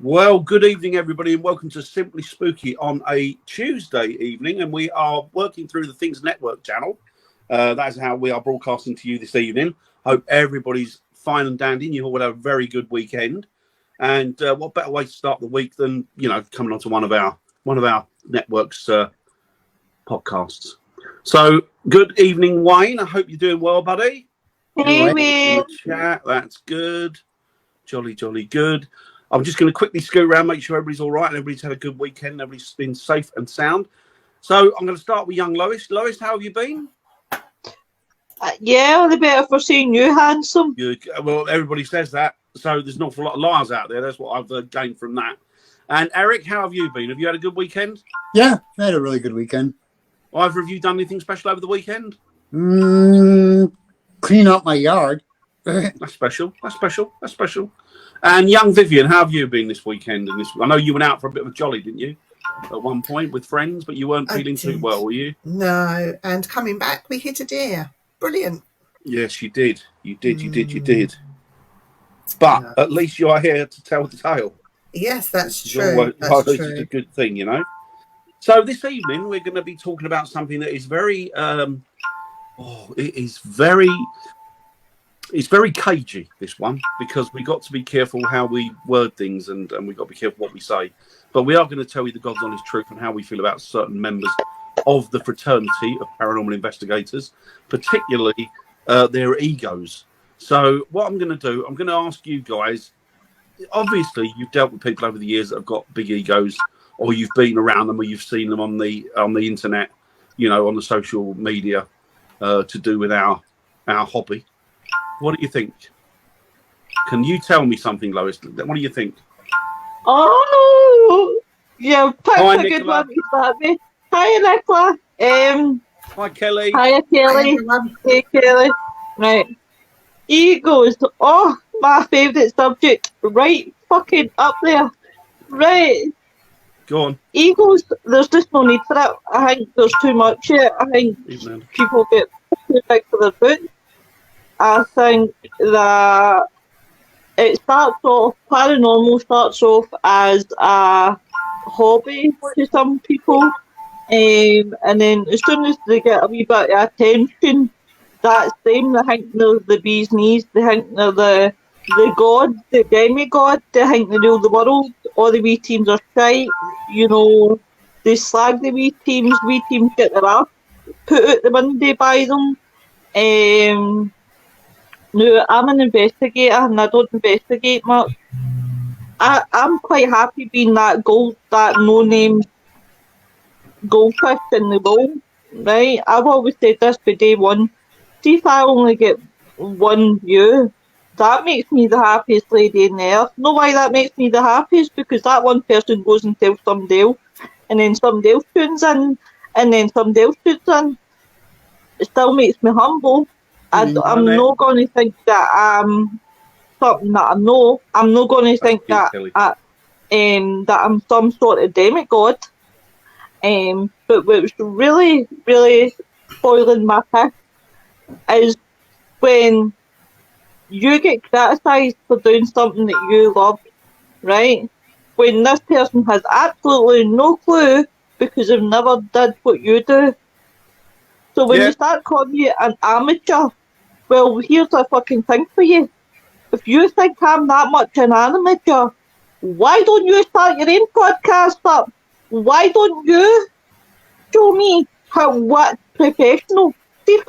Well, good evening, everybody, and welcome to Simply Spooky on a Tuesday evening. And we are working through the Things Network channel. That's how we are broadcasting to you this evening. Hope everybody's fine and dandy. You all will have a very good weekend. And what better way to start the week than coming onto one of our network's podcasts. So, good evening, Wayne. I hope you're doing well, buddy. Hey, Wayne. Chat. That's good. Jolly good. I'm just going to quickly scoot around, make sure everybody's all right and everybody's had a good weekend. Everybody's been safe and sound. So I'm going to start with young Lois. Lois, how have you been? Yeah, all the better for seeing you, handsome. Good. Well, everybody says that. So there's an awful lot of liars out there. That's what I've gained from that. And Eric, how have you been? Have you had a good weekend? Yeah, I had a really good weekend. Either of you done anything special over the weekend? Clean up my yard. That's special. And young Vivian, how have you been this weekend? I know you went out for a bit of a jolly, didn't you? At one point with friends, but you weren't feeling too well, were you? No, and coming back, we hit a deer. Brilliant. Yes, you did. You did. But at least you are here to tell the tale. Yes, that's true. It's a good thing, So this evening, we're going to be talking about something that is very, it's very cagey, this one, because we got to be careful how we word things and we got to be careful what we say. But we are going to tell you the God's honest truth and how we feel about certain members of the fraternity of paranormal investigators, particularly their egos. So what I'm going to do, I'm going to ask you guys, obviously you've dealt with people over the years that have got big egos, or you've been around them, or you've seen them on the internet, on the social media, to do with our hobby. What do you think? Can you tell me something, Lois? What do you think? Oh, yeah, picked a good one to start with. Hi, Nicola. Hi, Kelly. Hi, Kelly. Hey, Kelly. Right. Egos. Oh, my favourite subject. Right fucking up there. Right. Go on. Egos, there's just no need for it. I think there's too much here. I think people get too big for their boots. I think that paranormal starts off as a hobby to some people, and then as soon as they get a wee bit of attention, that's them. They think they're the bee's knees, they think they're the god, the demigod, they think they rule the world. All the wee teams are shite, they slag the wee teams get their ass put out the window by them. No, I'm an investigator and I don't investigate much. I'm quite happy being that no-name goldfish in the bowl, right? I've always said this for day one. See if I only get one view, that makes me the happiest lady in the earth. Know why that makes me the happiest? Because that one person goes and tells somebody else, and then somebody else tunes in, and then somebody else tunes in. It still makes me humble. I'm not going to think that I'm something that I'm not. I'm not going to think that I'm some sort of demigod. But what's really, really spoiling my piss is when you get criticised for doing something that you love, right? When this person has absolutely no clue because they've never did what you do. So when you start calling you an amateur, well, here's a fucking thing for you. If you think I'm that much an amateur, why don't you start your own podcast up? Why don't you show me what professional? See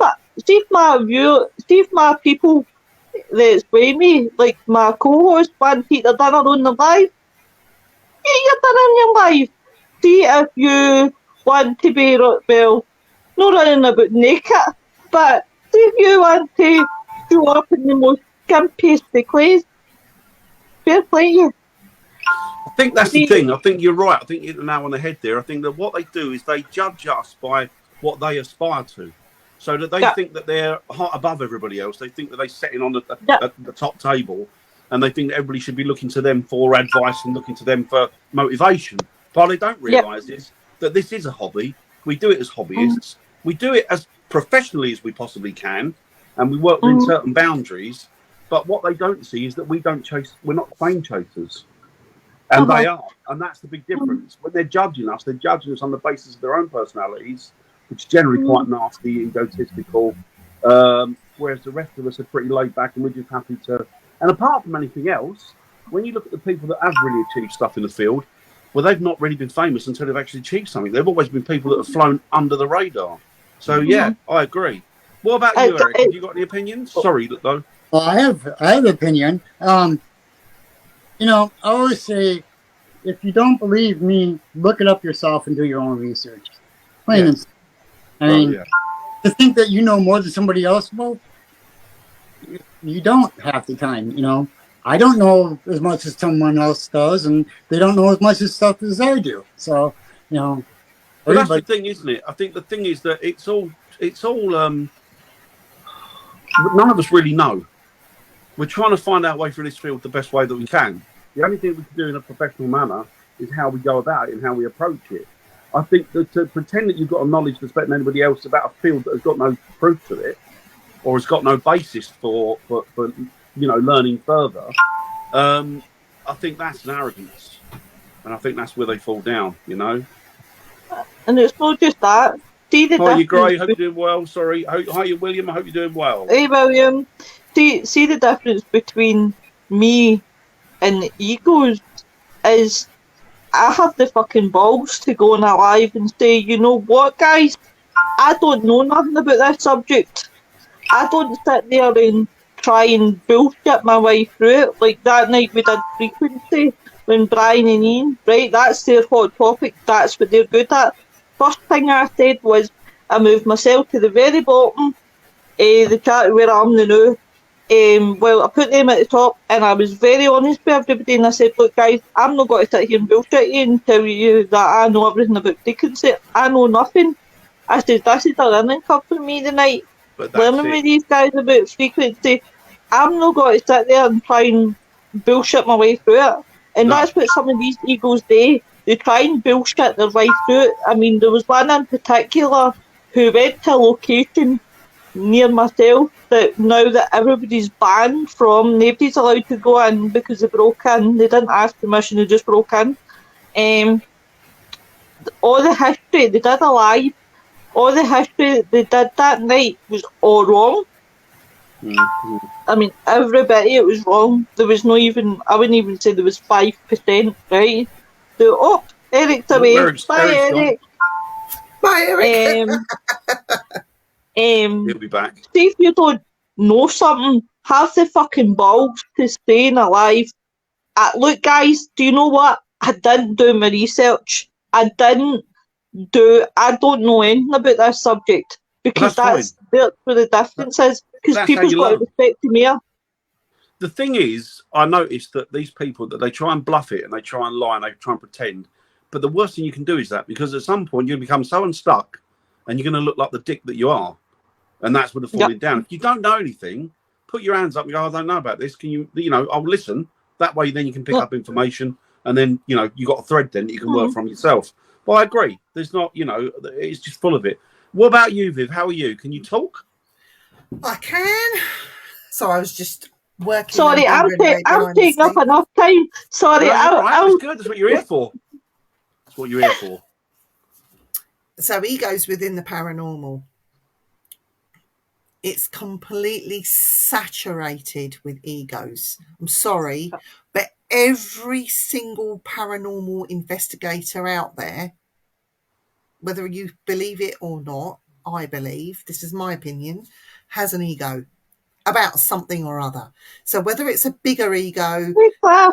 if my people that's with me, like my co-host, want to eat their dinner on the live. Get your dinner in your life. See if you want to be, well, not running about naked, but see if you want to show up in the most skimpiest of clothes. Fair play you. I think that's the thing. I think you're right. I think you're now on the head there. I think that what they do is they judge us by what they aspire to. So that they think that they're above everybody else. They think that they're sitting on the top table, and they think that everybody should be looking to them for advice and looking to them for motivation. But they don't realise is that this is a hobby. We do it as hobbyists. We do it as professionally as we possibly can, and we work within certain boundaries. But what they don't see is that we're not fame chasers. And they are, and that's the big difference. When they're judging us on the basis of their own personalities, which is generally quite nasty, egotistical, whereas the rest of us are pretty laid back and we're just happy to. And apart from anything else, when you look at the people that have really achieved stuff in the field, well, they've not really been famous until they've actually achieved something. They've always been people that have flown under the radar. So, yeah, I agree. What about you, Eric? Have you got any opinions? Sorry, though. Well, I have an opinion. You know, I always say, if you don't believe me, look it up yourself and do your own research. Plain and simple. I mean, to think that you know more than somebody else, well, you don't half the time, you know. I don't know as much as someone else does, and they don't know as much as stuff as I do. So, you know. But that's the thing, isn't it? I think the thing is that it's all none of us really know. We're trying to find our way through this field the best way that we can. The only thing we can do in a professional manner is how we go about it and how we approach it. I think that to pretend that you've got a knowledge that's better than anybody else about a field that has got no proof to it, or has got no basis for learning further, I think that's an arrogance, and I think that's where they fall down. You know. And it's not just that. Hi, you Gray. Hope you're doing well. Sorry. Hi, you William. I hope you're doing well. Hey, William. See the difference between me and the egos is I have the fucking balls to go on a live and say, you know what, guys? I don't know nothing about this subject. I don't sit there and try and bullshit my way through it. Like that night we did Frequency when Brian and Ian, right? That's their hot topic. That's what they're good at. First thing I said was I moved myself to the very bottom, the chat where I'm now. Well, I put them at the top, and I was very honest with everybody, and I said, look guys, I'm not going to sit here and bullshit you and tell you that I know everything about frequency. I know nothing. I said, this is a learning curve for me tonight. Learning with these guys about frequency. I'm not going to sit there and try and bullshit my way through it. And that's what some of these egos do. They try and bullshit their way through it. I mean, there was one in particular who went to a location near myself that now that everybody's banned from, nobody's allowed to go in because they broke in. They didn't ask permission, they just broke in. All the history, they did a live, all the history they did that night was all wrong. I mean, everybody, it was wrong. There was no even, I wouldn't even say there was 5%, right? So, Eric's away. Bye, Eric. Bye, Eric. He'll be back. See if you don't know something, have the fucking balls to stay in a live. Look, guys, do you know what? I didn't do my research. I don't know anything about this subject because that's where the difference is. Because people's got to respect me. The thing is, I noticed that these people, that they try and bluff it and they try and lie and they try and pretend. But the worst thing you can do is that, because at some point you're going to become so unstuck and you're going to look like the dick that you are. And that's where the falling down. If you don't know anything, put your hands up and go, I don't know about this. Can you, I'll listen. That way then you can pick up information and then, you got a thread then that you can work from yourself. But I agree. There's not, it's just full of it. What about you, Viv? How are you? Can you talk? I can. So I was just working. Sorry, I'm taking up enough time. Sorry. That's good. That's what you're here for. That's what you're here for. So egos within the paranormal. It's completely saturated with egos. I'm sorry, but every single paranormal investigator out there, whether you believe it or not, I believe, this is my opinion, has an ego about something or other. So whether it's a bigger ego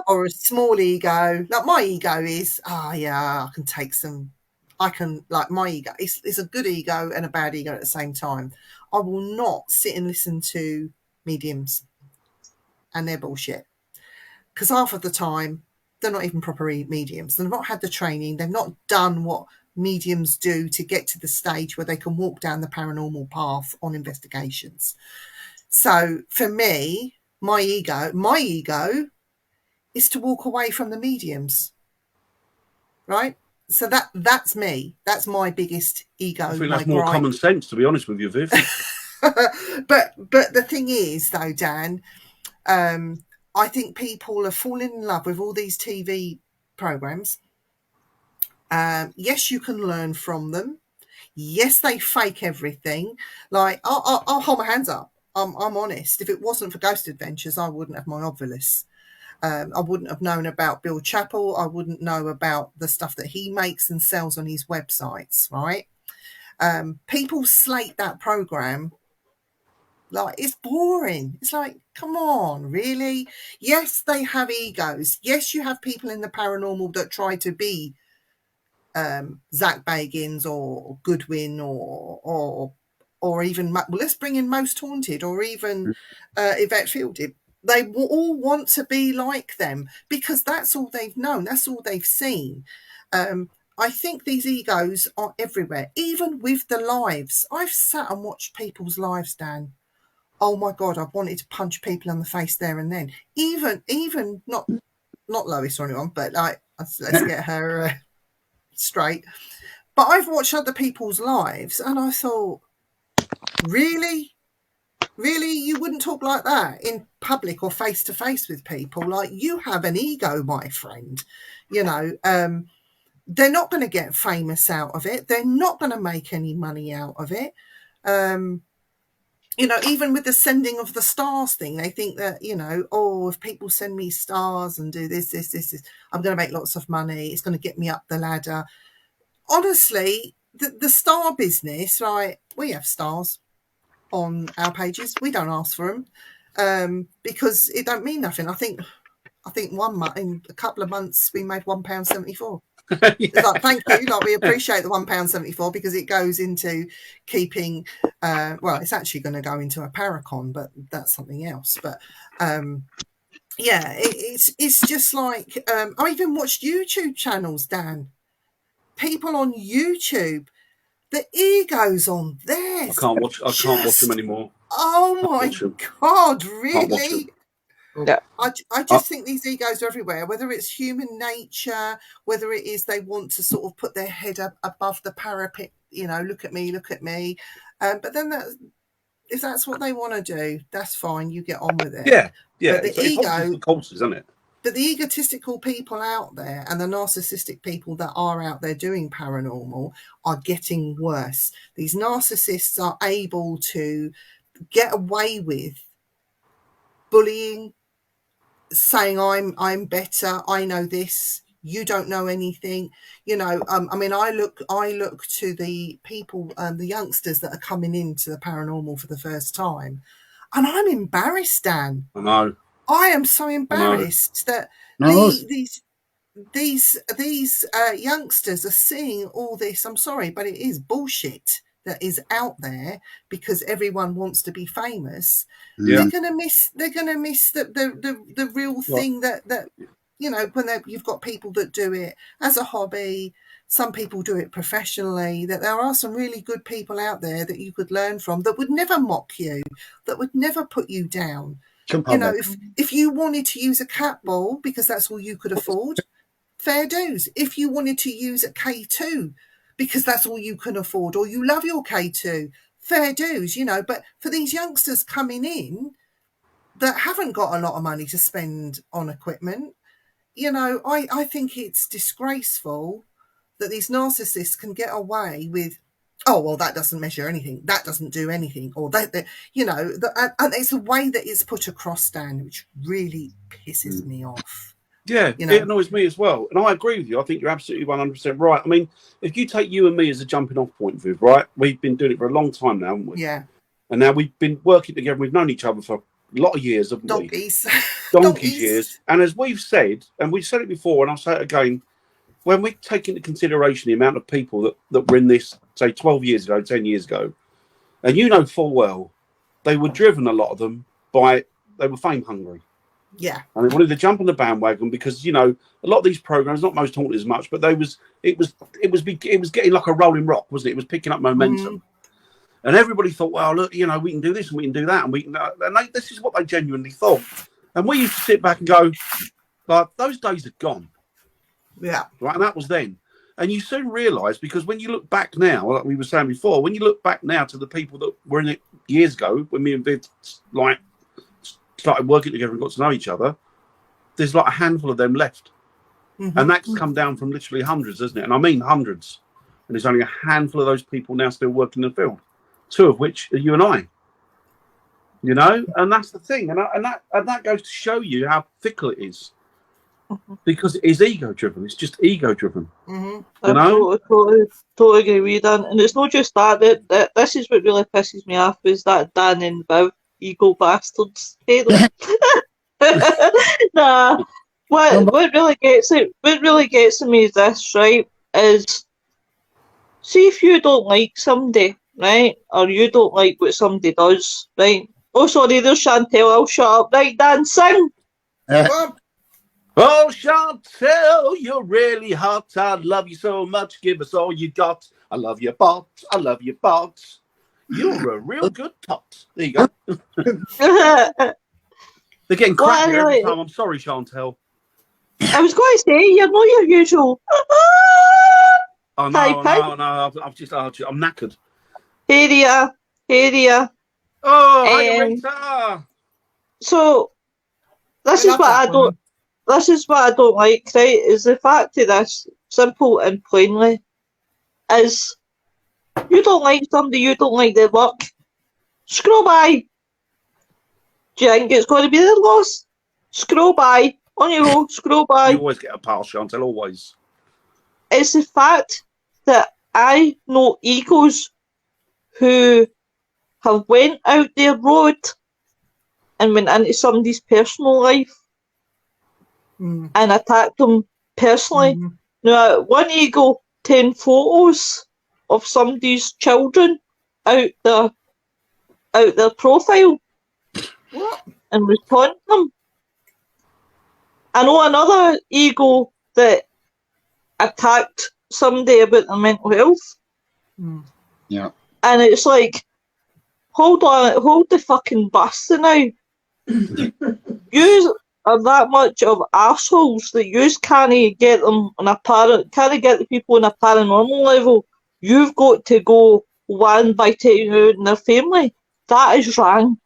or a small ego, like my ego is, I can take some, like my ego, it's a good ego and a bad ego at the same time. I will not sit and listen to mediums and their bullshit. Because half of the time, they're not even proper mediums. They've not had the training. They've not done what mediums do to get to the stage where they can walk down the paranormal path on investigations. So for me, my ego is to walk away from the mediums. Right? So that's me. That's my biggest ego. I think that's more common sense, to be honest with you, Viv. but the thing is, though, Dan, I think people are falling in love with all these TV programs. Yes, you can learn from them. Yes, they fake everything. Like, I'll hold my hands up. I'm honest. If it wasn't for Ghost Adventures, I wouldn't have my Ovilus. I wouldn't have known about Bill Chappell. I wouldn't know about the stuff that he makes and sells on his websites, right? People slate that program like it's boring. It's like, come on, really? Yes, they have egos. Yes, you have people in the paranormal that try to be Zach Bagans or Goodwin or even, well, let's bring in Most Haunted or even Yvette Fielding. They will all want to be like them because that's all they've known. That's all they've seen. I think these egos are everywhere, even with the lives. I've sat and watched people's lives, Dan. Oh my God, I've wanted to punch people in the face there and then. Even not Lois or anyone, but like, let's get her straight. But I've watched other people's lives and I thought, really, you wouldn't talk like that in public or face to face with people? Like, you have an ego, my friend. You know, they're not going to get famous out of it. They're not going to make any money out of it. You know, even with the sending of the stars thing, they think that, you know, oh, if people send me stars and do this, I'm going to make lots of money. It's going to get me up the ladder. Honestly, the star business, right? We have stars on our pages. We don't ask for them because it don't mean nothing. I think one month, in a couple of months, we made £1.74. Yeah. It's like, thank you. Like, we appreciate the £1.74 because it goes into keeping. Well, it's actually going to go into a Paracon, but that's something else. But yeah, it's just like I even watched YouTube channels, Dan. People on YouTube, the egos on there. I can't watch them anymore. Oh my God, really? Yeah. I just think these egos are everywhere, whether it's human nature, whether it is they want to sort of put their head up above the parapet, you know, look at me. But then if that's what they want to do, that's fine. You get on with it. Yeah. But the ego, the cultures, isn't it? But the egotistical people out there and the narcissistic people that are out there doing paranormal are getting worse. These narcissists are able to get away with bullying, saying I'm better, I know this, you don't know anything. You know, I mean, I look to the people, the youngsters that are coming into the paranormal for the first time, and I'm embarrassed, Dan. I know. I am so embarrassed that these youngsters are seeing all this. I'm sorry, but it is bullshit that is out there because everyone wants to be famous. Yeah. They're gonna miss the real thing that you know, when you've got people that do it as a hobby. Some people do it professionally, that there are some really good people out there that you could learn from that would never mock you, that would never put you down. You know, if you wanted to use a cat ball because that's all you could afford, fair dues. If you wanted to use a K2 because that's all you can afford, or you love your K2, fair dues, you know. But for these youngsters coming in that haven't got a lot of money to spend on equipment, you know, I think it's disgraceful that these narcissists can get away with, oh, well, that doesn't measure anything, that doesn't do anything, or that you know, and it's the way that it's put across, Dan, which really pisses me off. Yeah, you know? It annoys me as well. And I agree with you. I think you're absolutely 100% right. I mean, if you take you and me as a jumping off point, Viv, right? We've been doing it for a long time now, haven't we? Yeah. And now we've been working together. We've known each other for a lot of years, haven't we? Donkey's years. And as we've said, and we've said it before, and I'll say it again, when we take into consideration the amount of people that were in this, say, 12 years ago, 10 years ago, and you know full well, they were driven, a lot of them, they were fame hungry. Yeah. And they wanted to jump on the bandwagon because, you know, a lot of these programs, not Most Haunted as much, but it was getting like a rolling rock, wasn't it? It was picking up momentum. And everybody thought, well, look, you know, we can do this and we can do that. And this is what they genuinely thought. And we used to sit back and go, like, those days are gone. Yeah. Right. And that was then. And you soon realise, because when you look back now, like we were saying before, when you look back now to the people that were in it years ago, when me and Viv like started working together and got to know each other, there's like a handful of them left. And that's come down from literally hundreds, isn't it? And I mean hundreds. And there's only a handful of those people now still working in the field, 2 of which are you and I. You know, and that's the thing, and that goes to show you how fickle it is, because it is ego-driven. It's just ego-driven. You know, I totally agree with that. And it's not just that. This is what really pisses me off, is that Dan and Viv, ego bastards. Hate them. Nah, what really gets to me is this, right? Is, see, if you don't like somebody, right, or you don't like what somebody does, right? Oh, sorry, there's Chantel. I'll shut up. Right, Dan, sing. Oh, Chantel, you're really hot. I love you so much. Give us all you got. I love your bot. I love your bot. You're a real good tot. There you go. They're getting crappier every time. I'm sorry, Chantel. I was going to say, you're not your usual. Oh, no. I'm knackered. Area. Oh, hi, Rita. So this is what I don't like, right? Is the fact of this, simple and plainly, is you don't like somebody, you don't like their work, scroll by. Do you think it's going to be their loss? Scroll by. On you go, scroll by. You always get a pal, Chantel, always. It's the fact that I know egos who have went out their road and went into somebody's personal life and attacked them personally. Now, one ego 10 photos of somebody's children out their profile and was taunting them. I know another ego that attacked somebody about their mental health. Yeah. And it's like, hold the fucking basta now. You are that much of assholes that you can't get them on can't get the people on a paranormal level. You've got to go one by taking out their family. That is wrong.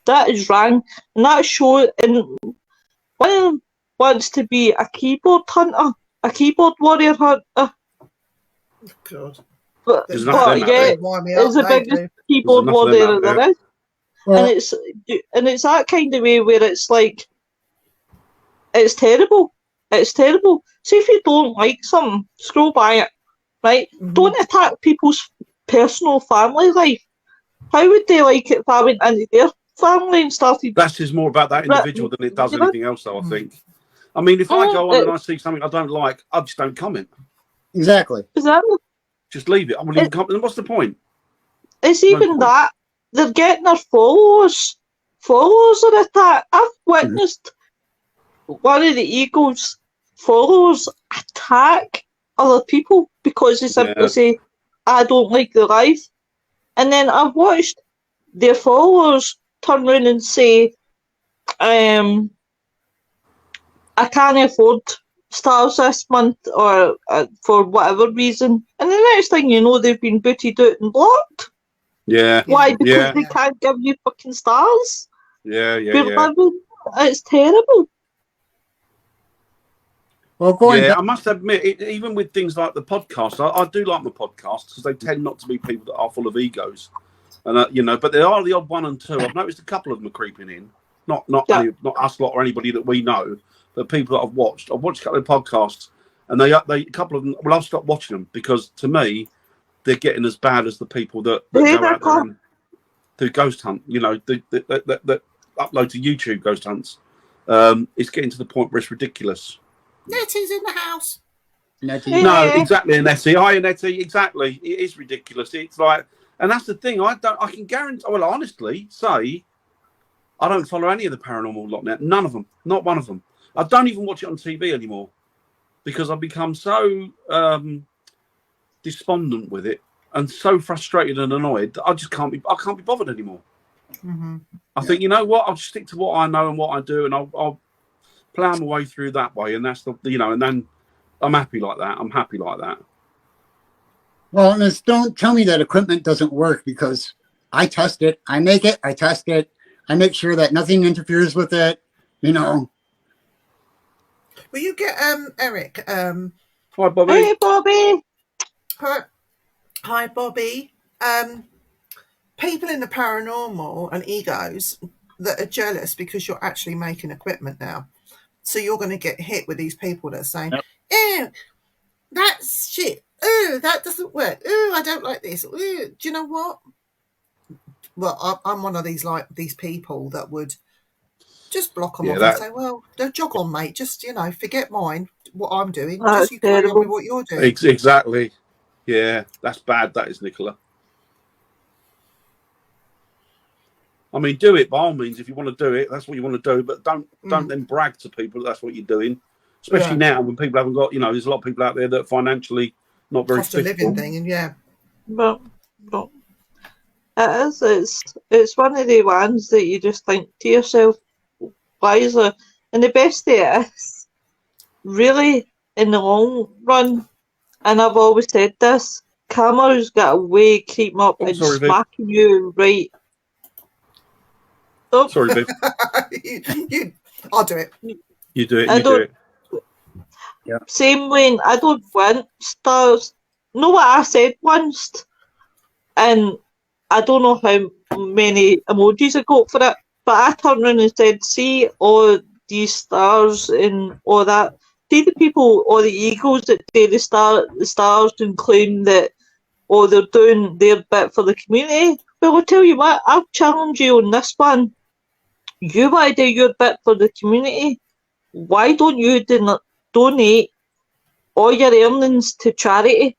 And that shows. And one of them wants to be a keyboard hunter, a keyboard warrior hunter. God. But There's it's the biggest keyboard warrior there is. Well, And it's that kind of way where it's like, it's terrible. It's terrible. See, if you don't like something, scroll by it, right? Don't attack people's personal family life. How would they like it if I went into their family and started? That's just more about that individual than it does anything else, though, I think. I mean, if I go on and I see something I don't like, I just don't comment. exactly. Exactly. Just leave it. I won't even comment. What's the point? It's even that. They're getting their followers are attacked. I've witnessed one of the Eagles' followers attack other people because they simply say, I don't like the life. And then I've watched their followers turn around and say, I can't afford stars this month or for whatever reason. And the next thing you know, they've been booted out and blocked. Yeah. Why? Because they can't give you fucking stars. Yeah. It's terrible. Well, I must admit, even with things like the podcast, I do like my podcasts because they tend not to be people that are full of egos, and but there are the odd one and two. I've noticed a couple of them are creeping in, not us lot or anybody that we know, but people that I've watched. I've watched a couple of podcasts, and a couple of them. Well, I've stopped watching them because to me, they're getting as bad as the people that go out there and do ghost hunt. That upload to YouTube ghost hunts. It's getting to the point where it's ridiculous. Nettie's in the house. Nettie. No, exactly, Nettie. Hi, Nettie. Exactly. It is ridiculous. It's like, and that's the thing. I can guarantee. Well, honestly, say I don't follow any of the paranormal lot now. None of them. Not one of them. I don't even watch it on TV anymore because I've become so despondent with it and so frustrated and annoyed that I can't be bothered anymore. I think, you know what? I'll just stick to what I know and what I do, and I'll plough my way through that way, and that's and then I'm happy like that. Well, and don't tell me that equipment doesn't work, because I test it. I make it. I test it. I make sure that nothing interferes with it. Will you get Eric? Hi, Bobby. Hey, Bobby. Hi, Bobby. People in the paranormal and egos that are jealous because you're actually making equipment now. So you're going to get hit with these people that are saying, "Ew, that's shit. Oh, that doesn't work. Oh, I don't like this. Ooh, do you know what?" Well, I'm one of these people that would just block them off and say, "Well, don't jog on, mate. Just, forget what I'm doing. That's just you carry on with what you're doing." Exactly. Yeah, that's bad. That is, Nicola. I mean, do it by all means if you want to do it. That's what you want to do, but don't then brag to people that that's what you're doing. Especially now when people haven't got, there's a lot of people out there that are financially not very cost of living thing, and But it is. It's one of the ones that you just think to yourself, why is there? And the best thing is, really, in the long run, and I've always said this, Karma's got a way of creeping up and smacking you right. Oh. Sorry, babe. I'll do it. You do it. You do it. Yeah. Same way, I don't want stars. Know what I said once? And I don't know how many emojis I got for it, but I turned around and said, see all these stars and all that. See the people or the egos that do the stars and claim that, they're doing their bit for the community. Well, I'll tell you what, I'll challenge you on this one. You want to do your bit for the community. Why don't you donate all your earnings to charity?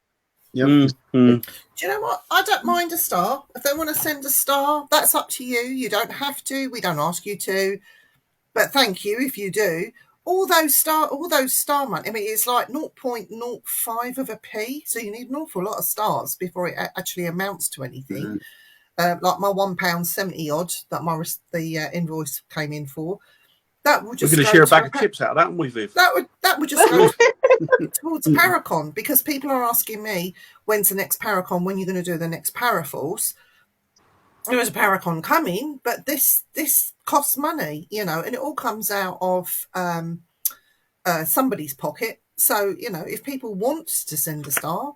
Yep. Mm-hmm. Do you know what? I don't mind a star. If they want to send a star, that's up to you. You don't have to. We don't ask you to. But thank you if you do. All those star money. I mean, it's like 0.05 of a p. So you need an awful lot of stars before it actually amounts to anything. Like my £1.70 odd that the invoice came in for. That would just we're going to share a bag of chips out of that, aren't we, Viv? That would just go towards Paracon, because people are asking me, when's the next Paracon? When are you going to do the next Paraforce? There is a Paracon coming, but this costs money, and it all comes out of somebody's pocket. So, if people want to send a star,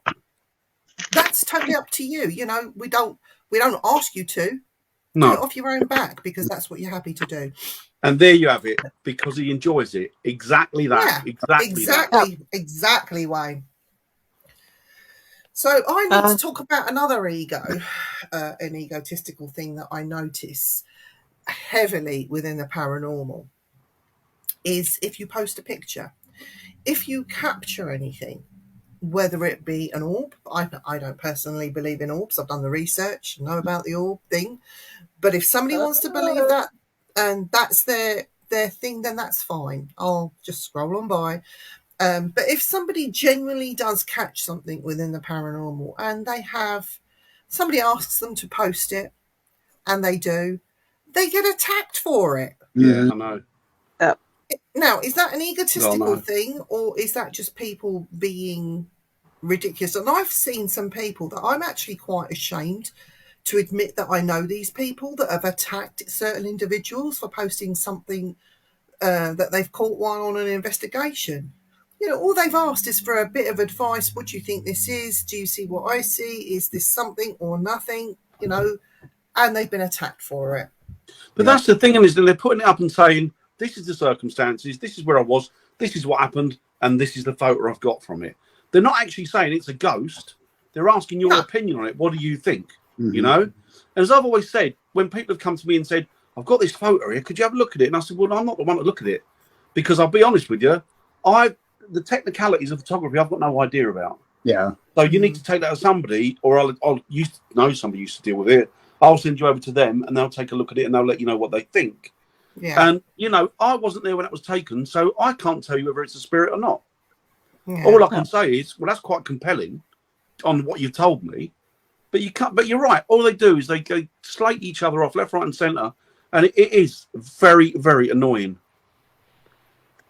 that's totally up to you. We don't ask you to. No. Do it off your own back, because that's what you're happy to do. And there you have it, because he enjoys it. Exactly that. Yeah, exactly, Wayne. So I need to talk about another ego, an egotistical thing that I notice heavily within the paranormal is if you post a picture, if you capture anything, whether it be an orb. I don't personally believe in orbs. I've done the research, know about the orb thing. But if somebody wants to believe that and that's their thing, then that's fine. I'll just scroll on by. But if somebody genuinely does catch something within the paranormal and somebody asks them to post it and they do, they get attacked for it. Yeah, I know. Now, is that an egotistical thing, or is that just people being ridiculous? And I've seen some people that I'm actually quite ashamed to admit that I know these people that have attacked certain individuals for posting something that they've caught while on an investigation. All they've asked is for a bit of advice. What do you think this is? Do you see what I see? Is this something or nothing? And they've been attacked for it. But that's the thing, is that they're putting it up and saying, this is the circumstances, this is where I was, this is what happened, and this is the photo I've got from it. They're not actually saying it's a ghost. They're asking your opinion on it. What do you think? Mm-hmm. And as I've always said, when people have come to me and said, I've got this photo here, could you have a look at it? And I said, well, I'm not the one to look at it, because I'll be honest with you, the technicalities of photography I've got no idea about. Yeah. So you need to take that to somebody, or I'll used to know somebody used to deal with it. I'll send you over to them and they'll take a look at it and they'll let you know what they think. Yeah. And, I wasn't there when it was taken, so I can't tell you whether it's a spirit or not. Yeah. All I can say is, well, that's quite compelling on what you've told me. But you can't. But you're right. All they do is they slate each other off left, right, and centre, and it is very, very annoying.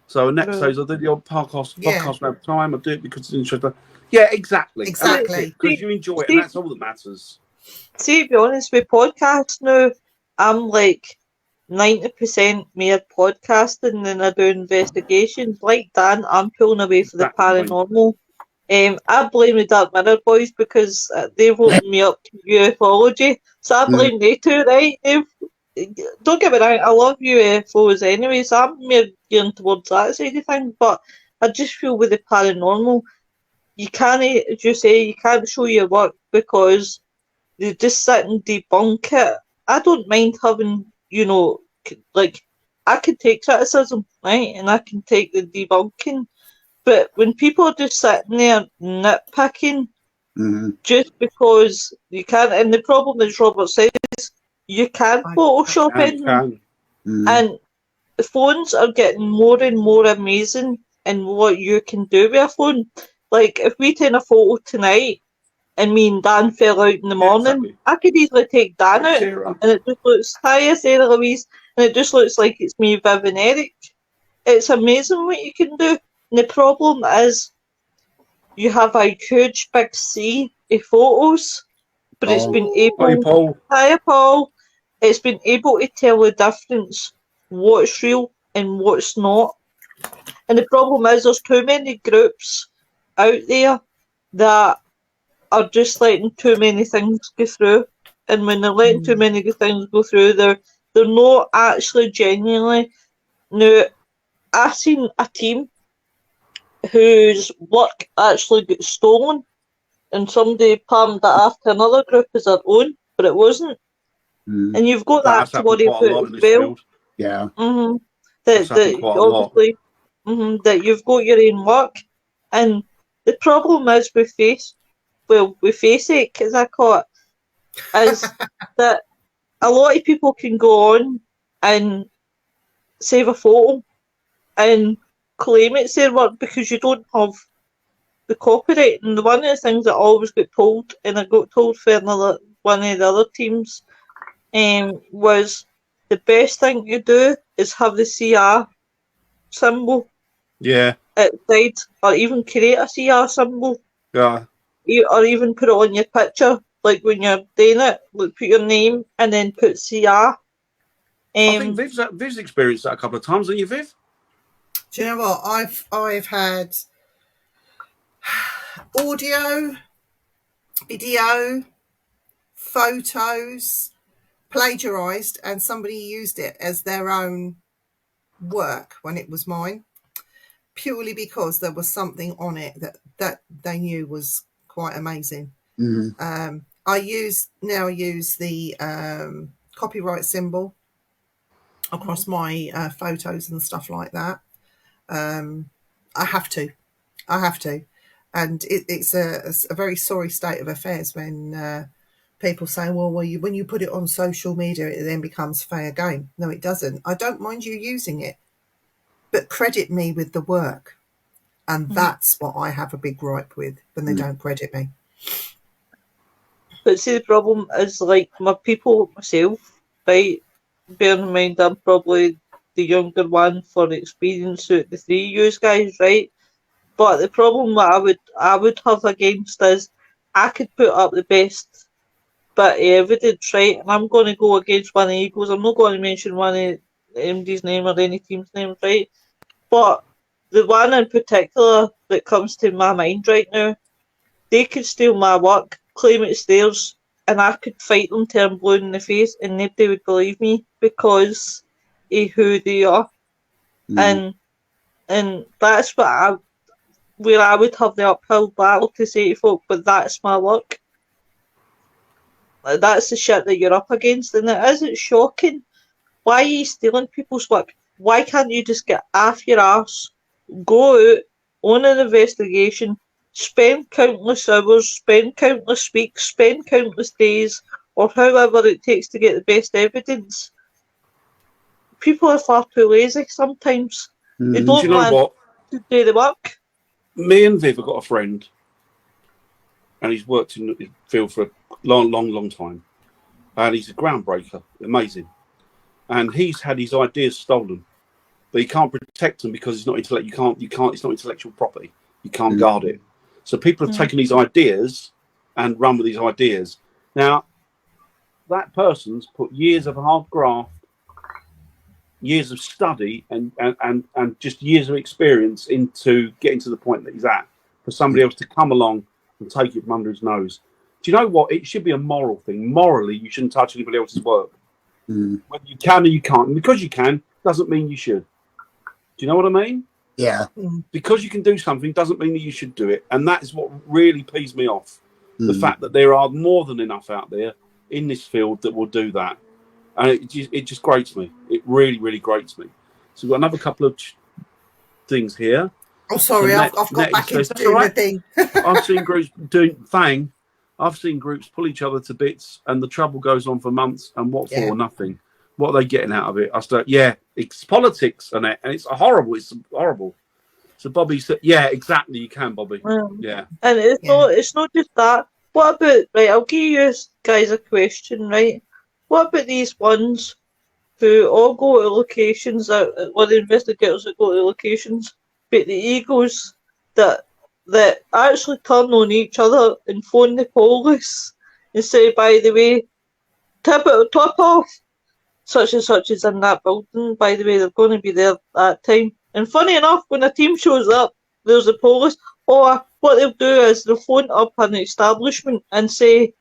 So next says I do the old podcast around time. I do it because it's interesting. Yeah, exactly. Exactly. Because you enjoy it, and that's all that matters. See, to be honest, with podcasts now, I'm like, 90% more podcasting than I do investigations. Like Dan, I'm pulling away for the Exactly. paranormal. I blame the Dark Mirror boys because they've opened me up to ufology. So I blame they too, right? Don't get me wrong, I love UFOs anyway, so I'm more gearing towards that side of things, but I just feel with the paranormal, you can't, as you say, you can't show your work because they just sit and debunk it. I don't mind having, like, I can take criticism, right, and I can take the debunking, but when people are just sitting there nitpicking, just because you can't, and the problem is, Robert says, you can Photoshop in, and the phones are getting more and more amazing in what you can do with a phone. Like, if we take a photo tonight, and me and Dan fell out in the morning, exactly. I could easily take Dan out, Sarah. and it just looks, hiya Sarah Louise, and it just looks like it's me, Viv and Eric. It's amazing what you can do. And the problem is, you have a huge big sea of photos, but it's been able. Hi, Paul. Hiya, Paul. It's been able to tell the difference what's real and what's not. And the problem is, there's too many groups out there that are just letting too many things go through. And when they're letting too many things go through, they're not actually genuinely. Now, I've seen a team whose work actually got stolen, and somebody palmed that after another group as their own, but it wasn't. And you've got That's that to worry happened quite a lot about in as this well. field. Yeah. That's happened quite a lot. Obviously, that you've got your own work, and the problem is with FaceAche, as I call it, is that a lot of people can go on and save a photo and claim it's their work because you don't have the copyright. And one of the things that I always got told, and I got told for one of the other teams, was the best thing to do is have the CR symbol outside, or even create a CR symbol. Yeah. Or even put it on your picture, like when you're doing it, like put your name and then put CR. I think Viv's experienced that a couple of times, haven't you, Viv? Do you know what? I've had audio, video, photos plagiarized, and somebody used it as their own work when it was mine, purely because there was something on it that they knew was quite amazing. I use the copyright symbol across my photos and stuff like that. I have to, and it's a very sorry state of affairs when people say, well, when you put it on social media, it then becomes fair game. No, it doesn't. I don't mind you using it, but credit me with the work. And that's what I have a big gripe with, when they don't credit me. But see, the problem is, like, my people, myself, right, bearing in mind I'm probably the younger one for experience out the three of you guys, right? But the problem that I would have against is I could put up the best bit of evidence, right? And I'm going to go against one of Eagles. I'm not going to mention one of MD's name or any team's name, right? But the one in particular that comes to my mind right now, they could steal my work, claim it's theirs, and I could fight them till I'm blue in the face, and nobody would believe me because of who they are. And that's where I would have the uphill battle to say to folk, but that's my work. That's the shit that you're up against, and it isn't shocking. Why are you stealing people's work? Why can't you just get off your arse, go out on an investigation, spend countless hours, spend countless weeks, spend countless days, or however it takes to get the best evidence? People are far too lazy sometimes. They don't Do you know want what? to do the work. Me and Viv have got a friend, and he's worked in the field for a long time, and he's a groundbreaker, amazing. And he's had his ideas stolen, but he can't protect them because it's not it's not intellectual property. You can't guard it. So people have taken these ideas and run with these ideas. Now, that person's put years of hard graft years of study and just years of experience into getting to the point that he's at, for somebody else to come along and take it from under his nose. Do you know what? It should be a moral thing. Morally, you shouldn't touch anybody else's work. Whether you can or you can't. And because you can doesn't mean you should. Do you know what I mean? Yeah. Because you can do something doesn't mean that you should do it. And that is what really pees me off. The fact that there are more than enough out there in this field that will do that. And it just grates me. It really, really grates me. So we've got another couple of things here. Oh, sorry, So I've got back into doing right. the thing. I've seen groups doing Fang. I've seen groups pull each other to bits, and the trouble goes on for months. And what for? Nothing. What are they getting out of it? I start, it's politics and it's horrible. It's horrible. So Bobby said, yeah, exactly. You can, Bobby. Yeah. And it's not just that. What about, right, I'll give you guys a question, right? What about these ones who all go to locations, or the investigators that go to locations, but the egos that actually turn on each other and phone the police and say, by the way, top off, such and such is in that building, by the way, they're going to be there at that time. And funny enough, when a team shows up, there's the police, or what they'll do is they'll phone up an establishment and say,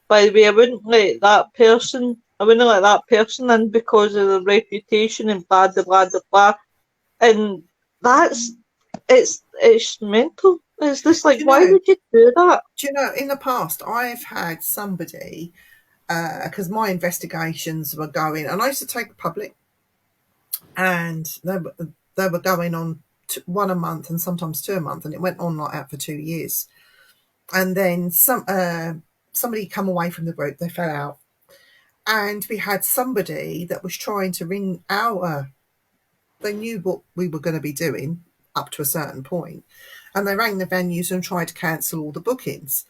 by the way, I wouldn't let that person in because of their reputation and blah, blah, blah, blah. And it's mental. It's just like, why would you do that? Do you know, in the past, I've had somebody, because my investigations were going, and I used to take public, and they were going on one a month and sometimes 2 a month, and it went on like that for 2 years. And then somebody come away from the group, they fell out, and we had somebody that was trying to ring they knew what we were going to be doing up to a certain point, and they rang the venues and tried to cancel all the bookings.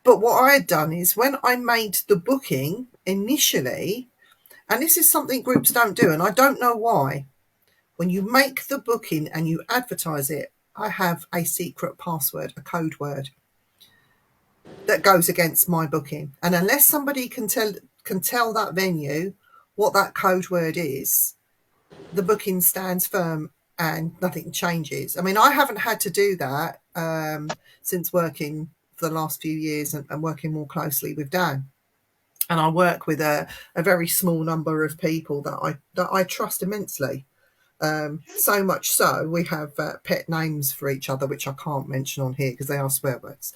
But what I had done is, when I made the booking initially, and this is something groups don't do, and I don't know why, when you make the booking and you advertise it, I have a secret password, a code word that goes against my booking. And unless somebody can tell that venue what that code word is, the booking stands firm and nothing changes. I mean, I haven't had to do that since working for the last few years and working more closely with Dan. And I work with a very small number of people that I trust immensely. So much so, we have pet names for each other, which I can't mention on here because they are swear words.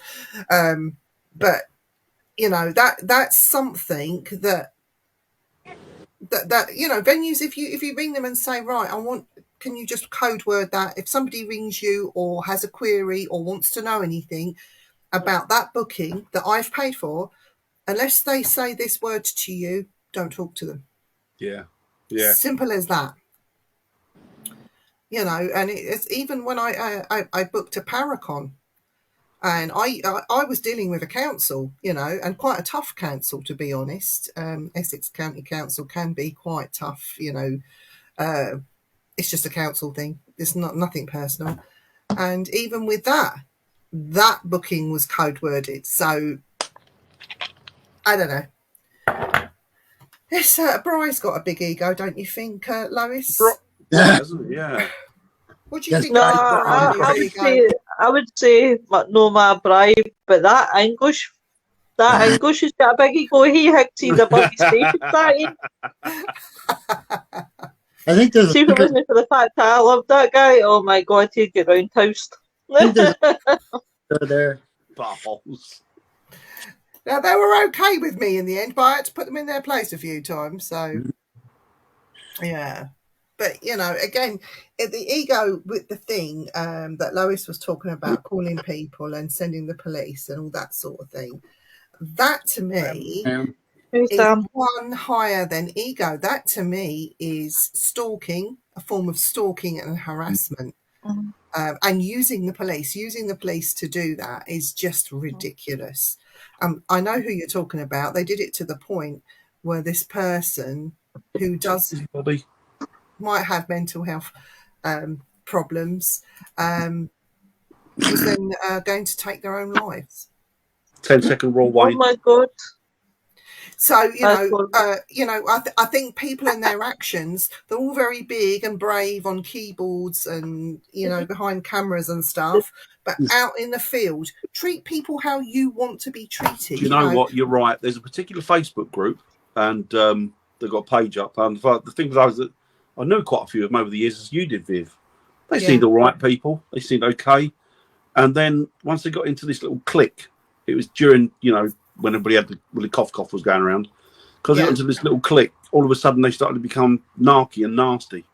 But you know, that's something that you know, venues, if you ring them and say, right, can you just code word that? If somebody rings you or has a query or wants to know anything about that booking that I've paid for, unless they say this word to you, don't talk to them. Yeah. Simple as that. You know, and it's even when I booked a Paracon, and I was dealing with a council, you know, and quite a tough council, to be honest. Essex County Council can be quite tough, you know. It's just a council thing. It's nothing personal. And even with that booking was code worded. So I don't know. This Bry's got a big ego, don't you think, Lois? Yeah. What do you think? No, I would say no, my bribe, but that English has got a big ego. He hicks above his station starting. I think there's See if it wasn't for the fact that I love that guy, oh my god, he'd get roundhoused. there. Balls. Now, they were okay with me in the end, but I had to put them in their place a few times. So, yeah. But, you know, again, the ego with the thing that Lois was talking about, calling people and sending the police and all that sort of thing, that to me is one higher than ego. That to me is stalking, a form of stalking and harassment. And using the police to do that is just ridiculous. I know who you're talking about. They did it to the point where this person who might have mental health problems was then going to take their own lives. 10-second raw wine. Oh my god. So That's horrible. I think people in their actions, they're all very big and brave on keyboards and behind cameras and stuff. But out in the field, treat people how you want to be treated. Do you know what? You're right. There's a particular Facebook group, and they've got a page up. And the thing was that I knew quite a few of them over the years, as you did, Viv. They seemed all right people. They seemed okay. And then once they got into this little clique, it was during, when everybody had the cough was going around. Because they got into this little clique, all of a sudden they started to become narky and nasty.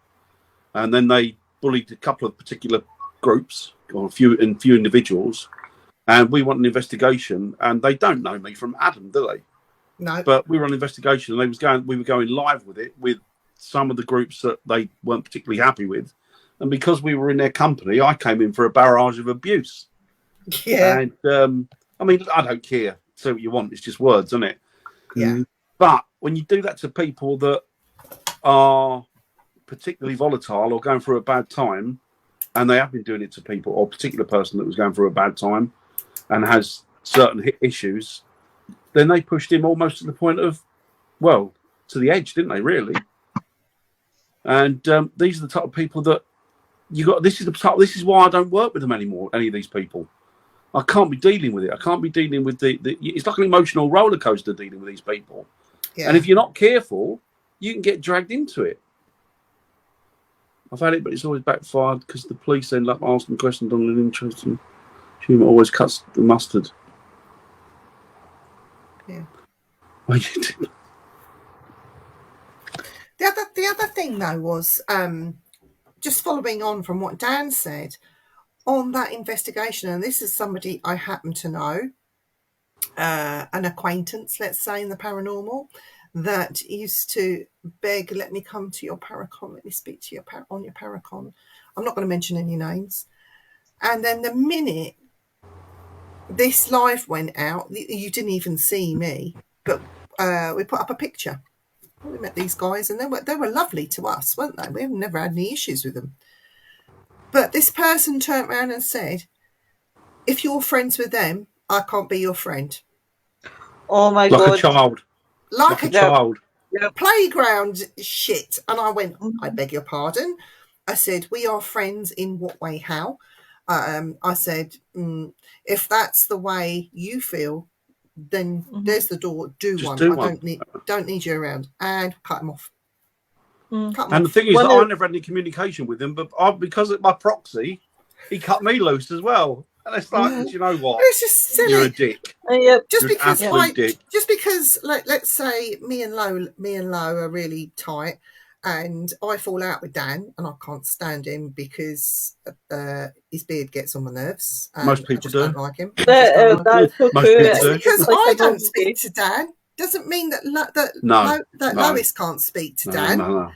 And then they bullied a couple of particular groups, or a few individuals. And we want an investigation. And they don't know me from Adam, do they? No. But we were on an investigation, and we were going live with it with some of the groups that they weren't particularly happy with. And because we were in their company, I came in for a barrage of abuse. Yeah. And I mean, I don't care. Say what you want. It's just words, isn't it? Yeah. But when you do that to people that are particularly volatile or going through a bad time, and they have been doing it to people, or a particular person that was going through a bad time and has certain issues, then they pushed him almost to the point of, well, to the edge, didn't they, really? And these are the type of people that this is why I don't work with them anymore, any of these people. I can't be dealing with it. I can't be dealing with it's like an emotional roller coaster dealing with these people. Yeah. And if you're not careful, you can get dragged into it. I've had it, but it's always backfired because the police end up asking questions on an interest, and humour always cuts the mustard. Yeah. The other thing though was just following on from what Dan said on that investigation, and this is somebody I happen to know, an acquaintance, let's say, in the paranormal, that used to beg, let me come to your Paracon, let me speak to you on your Paracon. I'm not going to mention any names. And then the minute this live went out, you didn't even see me, but we put up a picture. We met these guys, and they were lovely to us, weren't they? We've never had any issues with them. But this person turned around and said, if you're friends with them, I can't be your friend. Oh my God. Like a child. Like a child. Yeah. Playground shit. And I went, I beg your pardon. I said, we are friends in what way, how? I said, if that's the way you feel, then there's the door. Do Just one. do I one. don't need you around. And cut him off. And the thing is, I never had any communication with him, but because of my proxy, he cut me loose as well. And it's like, you know what? It's just silly. You're a dick. Just because, dick. let's say me and Lo are really tight, and I fall out with Dan, and I can't stand him because his beard gets on my nerves. Most people do. Don't like him. That's so true. Just because I don't speak to Dan doesn't mean that Lois can't speak to Dan. No.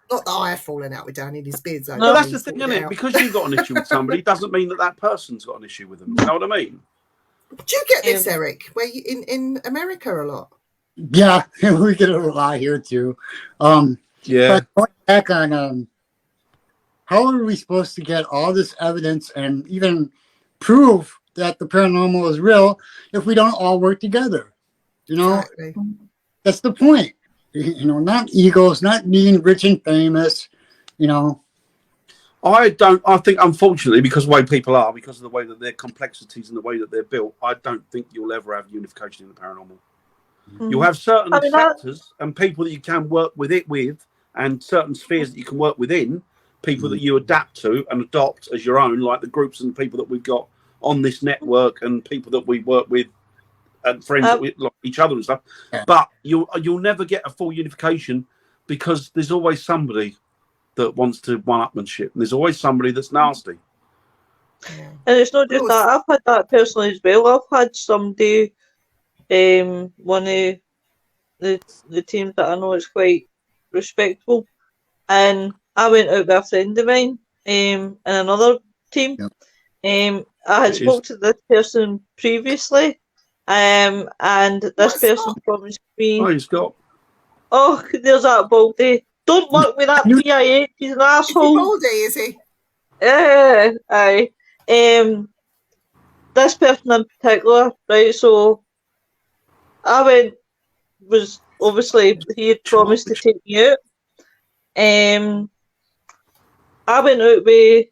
Not that I have fallen out with Dan in his beard's over. No, that's the thing, isn't it? Because you've got an issue with somebody doesn't mean that person's got an issue with them. You know what I mean? Do you get this, Eric? Where you in America a lot? Yeah, we get it a lot here too. Yeah. But going back on how are we supposed to get all this evidence and even prove that the paranormal is real if we don't all work together? Exactly. That's the point. Not egos, not being rich and famous. I think, unfortunately, because of the way people are, because of the way that their complexities and the way that they're built, I don't think you'll ever have unification in the paranormal. You'll have certain factors and people that you can work with, and certain spheres that you can work within, people that you adapt to and adopt as your own, like the groups and people that we've got on this network and people that we work with and friends with like each other and stuff. But you'll never get a full unification because there's always somebody that wants to one-upmanship. And there's always somebody that's nasty. And it's not just that. I've had that personally as well. I've had somebody, one of the teams that I know is quite respectful, and I went out with a friend of mine in another team. I had spoke to this person previously, and this person promised me. Oh, he's got. Oh, there's that Baldy. Don't work with that PIH. He's an asshole. Baldy, is he? Yeah, aye. This person in particular, right? So I went was obviously he had promised to take me out. I went out with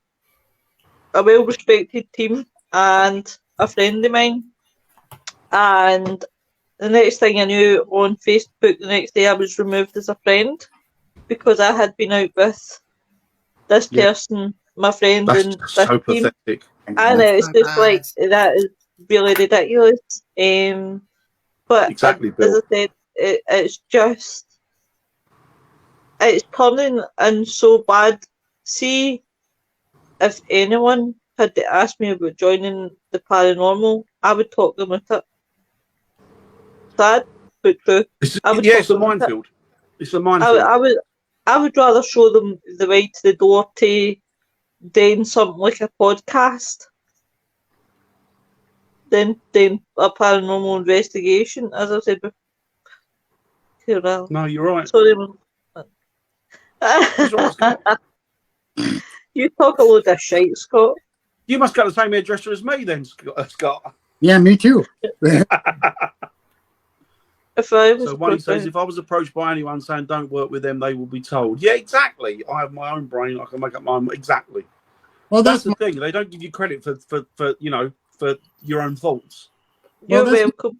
a well-respected team and a friend of mine, and the next thing I knew, on Facebook the next day I was removed as a friend because I had been out with this person, my friend, That's and just this so team. pathetic. And it's so just like, bad. that is really ridiculous. But Exactly, as Bill. I said, it's turning in so bad. See, if anyone had to ask me about joining the paranormal, I would talk them with it. Sad, but true. It's I would a talk them with it. minefield. It's a minefield. I would rather show them the way to the door to doing something like a podcast than a paranormal investigation, as I said before. No, you're right. Sorry. It's all right, Scott. You talk a load of shite, Scott. You must go to the same hairdresser as me then, Scott. Yeah, me too. If I was So one says, if I was approached by anyone saying don't work with them, they will be told. Yeah, exactly. I have my own brain. I can make up my own. Exactly. Well, That's the thing. They don't give you credit for your own thoughts. You're that's- welcome.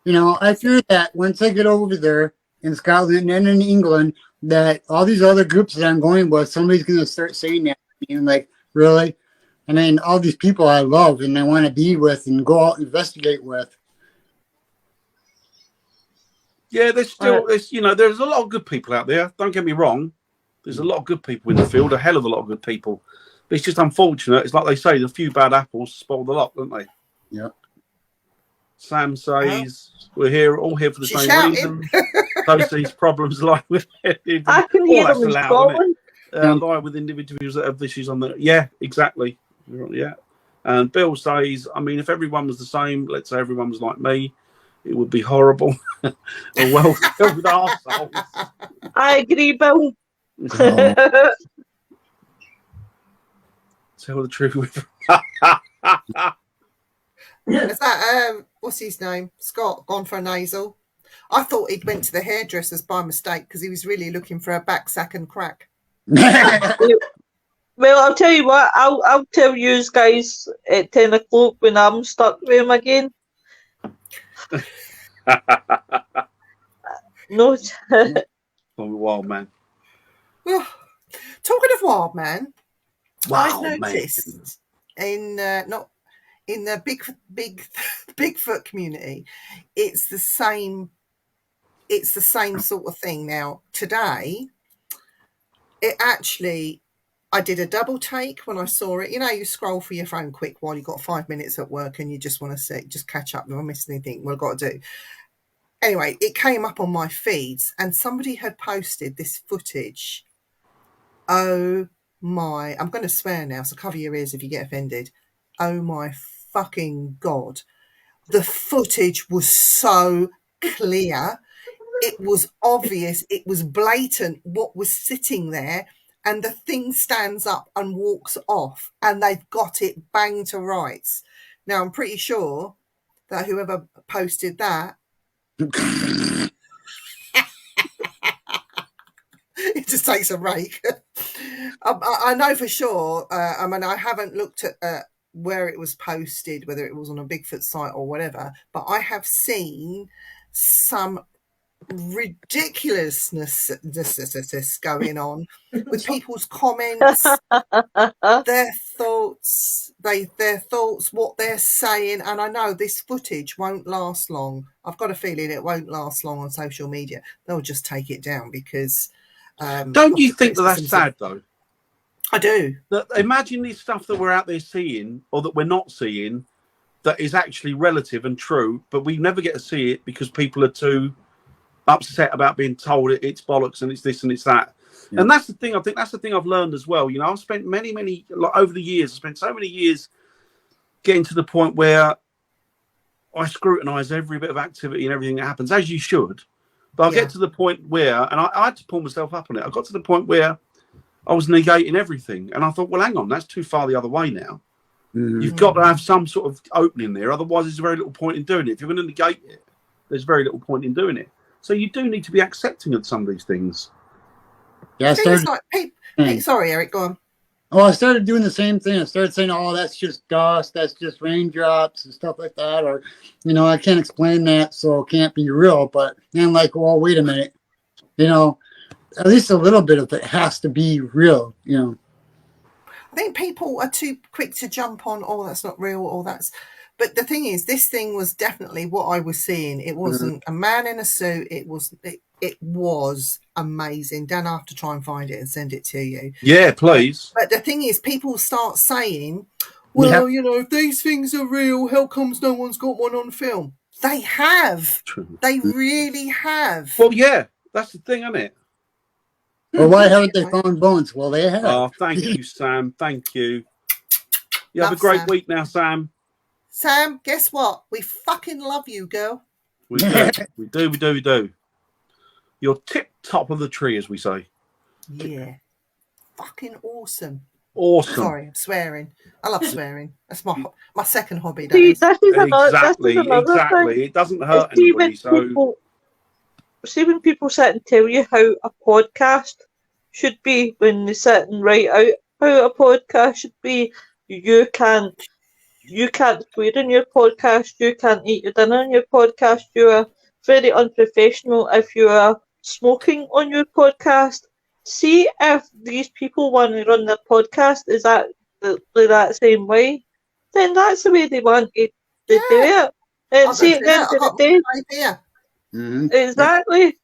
I fear that once I get over there in Scotland and in England, that all these other groups that I'm going with, somebody's going to start saying that to me, and like, really? And then all these people I love and I want to be with and go out and investigate with. Yeah, there's there's a lot of good people out there. Don't get me wrong. There's a lot of good people in the field, a hell of a lot of good people. But it's just unfortunate. It's like they say, the few bad apples spoil the lot, don't they? Yeah. Sam says we're all here for the She's same shouting. reason. Post these problems like with I can hear them in Scotland. lie with individuals that have issues on the. Yeah, exactly. Yeah. And Bill says, I mean, if everyone was the same, let's say everyone was like me, it would be horrible. A well filled arseholes. I agree, Bill. Oh. Tell the truth. Is that what's his name? Scott gone for a nasal. I thought he'd went to the hairdressers by mistake because he was really looking for a back sack and crack. Well, I'll tell you what. I'll tell you guys at 10 o'clock when I'm stuck with him again. No. Oh, wild man. Talking of wild man, Wow, I've noticed in not in the Bigfoot community, it's the same sort of thing. Now today, it actually, I did a double take when I saw it. You scroll for your phone quick while you've got 5 minutes at work and you just want to just catch up. If I missed anything, what I've got to do. Anyway, it came up on my feeds and somebody had posted this footage. Oh my, I'm going to swear now, so cover your ears if you get offended. Oh my fucking God. The footage was so clear. It was obvious. It was blatant what was sitting there. And the thing stands up and walks off and they've got it bang to rights. Now, I'm pretty sure that whoever posted that, it just takes a rake. I know for sure. I mean, I haven't looked at where it was posted, whether it was on a Bigfoot site or whatever, but I have seen some ridiculousness going on with people's comments, their thoughts, what they're saying. And I know this footage won't last long. I've got a feeling it won't last long on social media. They'll just take it down because don't you think that's sad though? I do. Imagine this stuff that we're out there seeing or that we're not seeing that is actually relative and true, but we never get to see it because people are too upset about being told it's bollocks and it's this and it's that. Yeah. And that's the thing. I think that's the thing I've learned as well. I've spent many over the years. I spent so many years getting to the point where I scrutinise every bit of activity and everything that happens, as you should. But I'll get to the point where, and I had to pull myself up on it. I got to the point where I was negating everything, and I thought, well, hang on, that's too far the other way now. Mm. You've got to have some sort of opening there, otherwise there's very little point in doing it. If you're going to negate it, there's very little point in doing it. So you do need to be accepting of some of these things. Yeah, I Things started. like Pete, sorry, Eric, go on. Oh, I started doing the same thing. I started saying, "Oh, that's just dust. That's just raindrops and stuff like that." Or, I can't explain that, so it can't be real. But then, like, well, wait a minute. At least a little bit of it has to be real. I think people are too quick to jump on, oh, that's not real, or that's. But the thing is, this thing was definitely what I was seeing. It wasn't a man in a suit. It was amazing. Dan, I have to try and find it and send it to you. Yeah, please. But the thing is, people start saying, well, if these things are real, how comes no one's got one on film? They have. True. They really have. Well, yeah, that's the thing, isn't it? Well, why haven't they found bones? Well, they have. Oh, thank you, Sam. Thank you. You have a Love great Sam. week now, Sam. Sam, guess what? We fucking love you, girl. We do. You're tip top of the tree, as we say. Yeah. Fucking awesome. Awesome. Sorry, I'm swearing. I love swearing. That's my second hobby. That See, is. this is another Exactly. thing. It doesn't hurt See anybody. So when people sit and tell you how a podcast should be, when they sit and write out how a podcast should be, you can't swear in your podcast, you can't eat your dinner on your podcast, you are very unprofessional if you are smoking on your podcast. See if these people want to run their podcast is that same way, then that's the way they want to do it. And see, at the end of the day, exactly.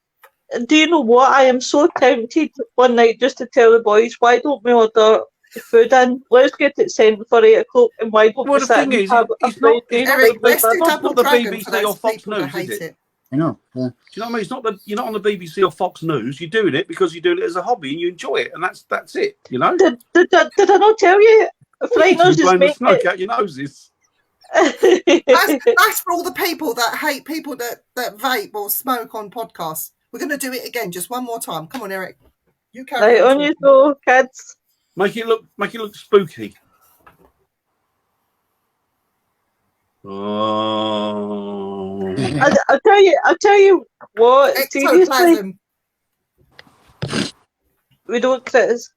Do you know what? I am so tempted one night just to tell the boys, why don't we order food in? Let's get it sent for 8 o'clock, and why don't we the sit thing and is, have a it's not. Eric, let's do not Double the Dragon BBC for those or Fox people that News, hate is it? it. I know. Yeah. Do you know what I mean? It's not you're not on the BBC or Fox News. You're doing it because you're doing it as a hobby and you enjoy it, and that's it. Did I not tell you? Fright Nose is blowing the making smoke it. out your noses. That's for all the people that hate people that vape or smoke on podcasts. We're going to do it again, just one more time. Come on, Eric. You carry Right on you go, kids. Make it look spooky. Oh. I'll tell you what. Seriously, Ectoplasm. we don't criticize.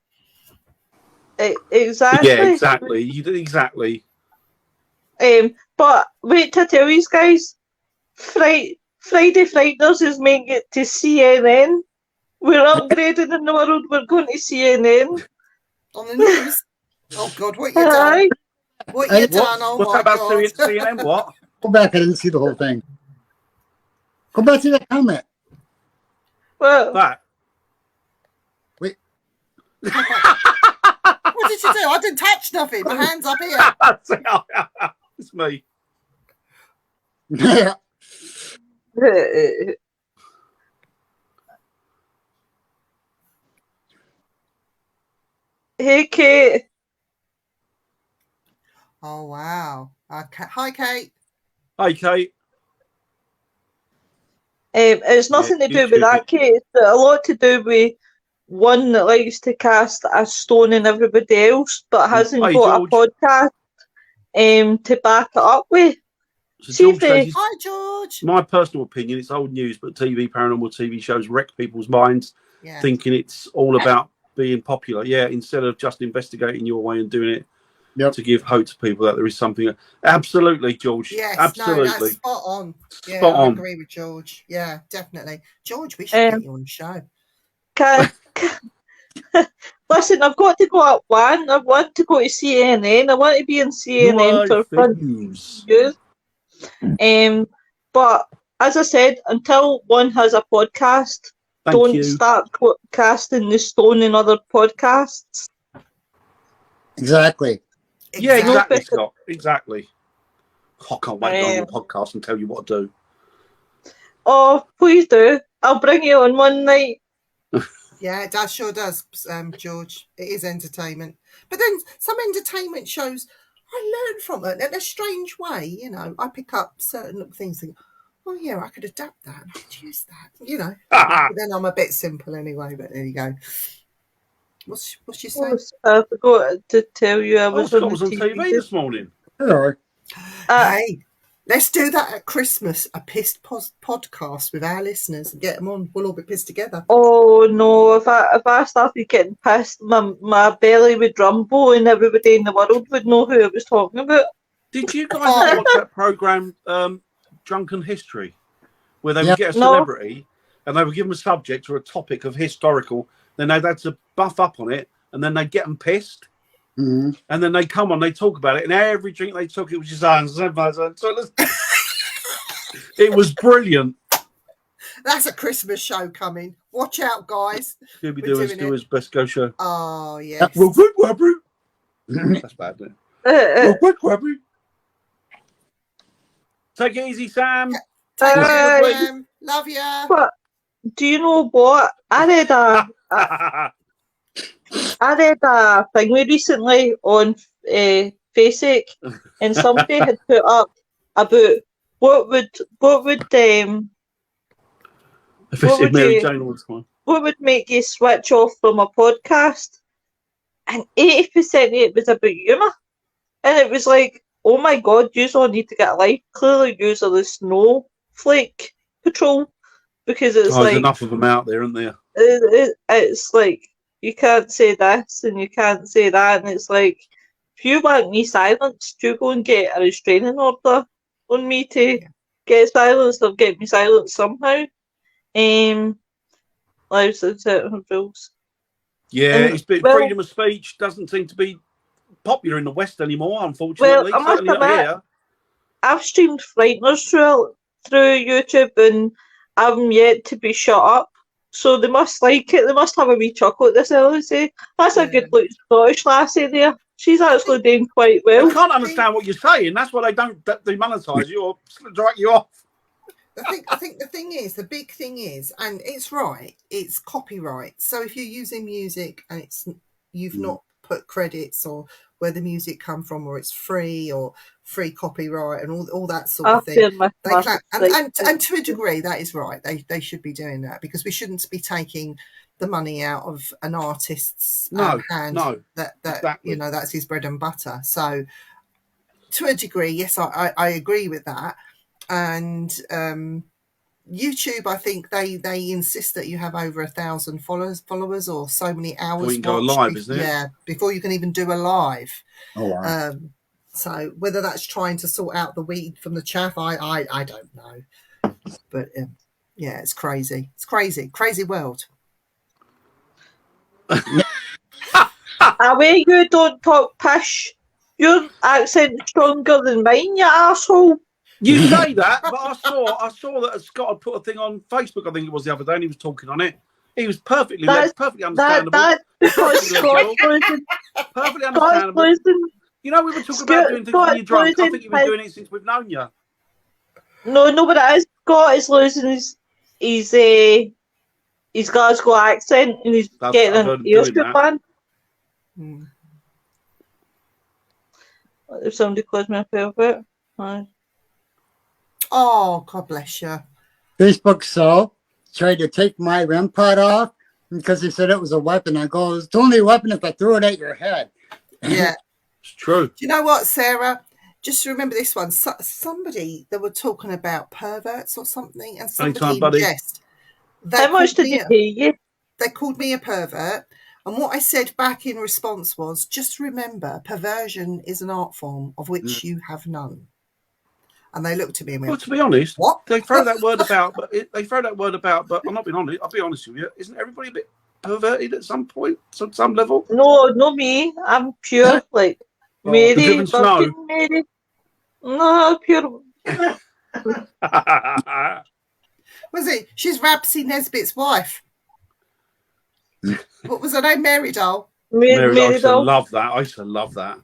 Exactly. Yeah, exactly. You did exactly. But wait till I tell you guys, Friday Frighteners is making it to CNN. We're upgrading in the world. We're going to CNN. On the news. Oh God, what you done? Aye. What you done? Oh What's my that about God. CNN? What? Go back. I didn't see the whole thing. Go back to that comment. Well, That. Wait. What did you do? I didn't touch nothing. My hand's up here. It's me. Yeah. Hey, Kate. Oh wow. Okay. Hi, Kate. Hey, Kate. It's nothing to do with that, Kate. It's a lot to do with one that likes to cast a stone in everybody else, but hasn't Hey, got George. a podcast to back it up with. So See George if they- says, Hi, George. my personal opinion, it's old news, but paranormal TV shows wreck people's minds, Yeah. thinking it's all about being popular. Yeah, instead of just investigating your way and doing it to give hope to people that there is something. Absolutely, George. Yes. Absolutely. No, that's spot on. Yeah, Spot I on. agree with George. Yeah, definitely. George, we should get you on the show. Listen, I've got to go at one. I want to go to CNN. I want to be in CNN for front news. news. But as I said, until one has a podcast, don't start casting the stone in other podcasts. Exactly. Yeah, exactly, Scott. Exactly. I can't wait to go on your podcast and tell you what to do. Oh, please do. I'll bring you on one night. Yeah, it does, sure does, George. It is entertainment. But then some entertainment shows, I learn from it in a strange way. You know, I pick up certain little things and oh, yeah, I could adapt that. I could use that, you know. But then I'm a bit simple anyway, but there you go. What's she saying? I forgot to tell you I was, Scott was on TV this morning. Hello. Hey, Let's do that at Christmas. A pissed podcast with our listeners and get them on. We'll all be pissed together. Oh no! If I started getting pissed, my belly would rumble, and everybody in the world would know who I was talking about. Did you guys ever watch that program, Drunken History, where they would get a celebrity and they would give them a subject or a topic of historical, then they'd have to buff up on it, and then they'd get them pissed, and then they come on, they talk about it, and every drink they took, it was just it was brilliant. That's a Christmas show coming. Watch out, guys. Scooby-Doo is do his best go show. Oh, yes. That's bad, isn't it? Take it easy, Sam. Love ya. But do you know what? I read a thing recently on Facebook, and somebody had put up about what would make you switch off from a podcast, and 80% of it was about humour, and it was like, oh my god, you all need to get a life. Clearly, you are the snowflake patrol, because it's like there's enough of them out there, isn't there? It's like you can't say this and you can't say that, and it's like, if you want me silenced, you go and get a restraining order on me to get silenced or get me silenced somehow. Lives and certain rules. Yeah, it's been freedom of speech doesn't seem to be popular in the West anymore, unfortunately. Well, I must admit, I've streamed Frighteners through YouTube, and I'm yet to be shut up. So they must like it. They must have a wee chuckle at this, Elsie. That's a good looking Scottish lassie there. She's actually doing quite well. I can't understand what you're saying. That's why they don't demonetise you or drag you off. I think the big thing is, and it's right, it's copyright. So if you're using music and you've not put credits or where the music come from, or it's free or free copyright and all that sort of thing, and to a degree that is right. They should be doing that, because we shouldn't be taking the money out of an artist's hand. That exactly. That's his bread and butter. So to a degree, yes, I agree with that. And YouTube, I think they insist that you have over 1,000 followers or so many hours. Before you can go live, isn't it? Yeah, before you can even do a live. Oh wow. So whether that's trying to sort out the weed from the chaff, I don't know. But yeah, it's crazy. It's crazy world. Away, you don't talk pish. Your accent's stronger than mine, you arsehole. You say that, but I saw that Scott had put a thing on Facebook, I think it was the other day, and he was talking on it. He was perfectly understandable. That's because Scott's losing. Perfectly understandable. You know, we were talking about doing things when you're drunk. I think you've been doing it since we've known you. No, but it is. Scott is losing his Glasgow accent, and he's getting an earstrip band. If somebody calls me a pervert. Oh, God bless you. Facebook tried to take my REM pod off because he said it was a weapon. I go, it's only a weapon if I throw it at your head. Yeah. It's true. Do you know what, Sarah? Just remember this one. Somebody, they were talking about perverts or something, and somebody in jest. How much did you pay you? They called me a pervert. And what I said back in response was, just remember, perversion is an art form of which you have none. And they looked at me and went, well, to be honest, what? They throw that word about, but I'm not being honest. I'll be honest with you. Isn't everybody a bit perverted at some point, at some level? No, not me. I'm pure, like Mary. Mary. No, pure. Was it? She's Rabsy Nesbitt's wife. What was her name? Mary Doll. Mary I used to love that. I used to love that.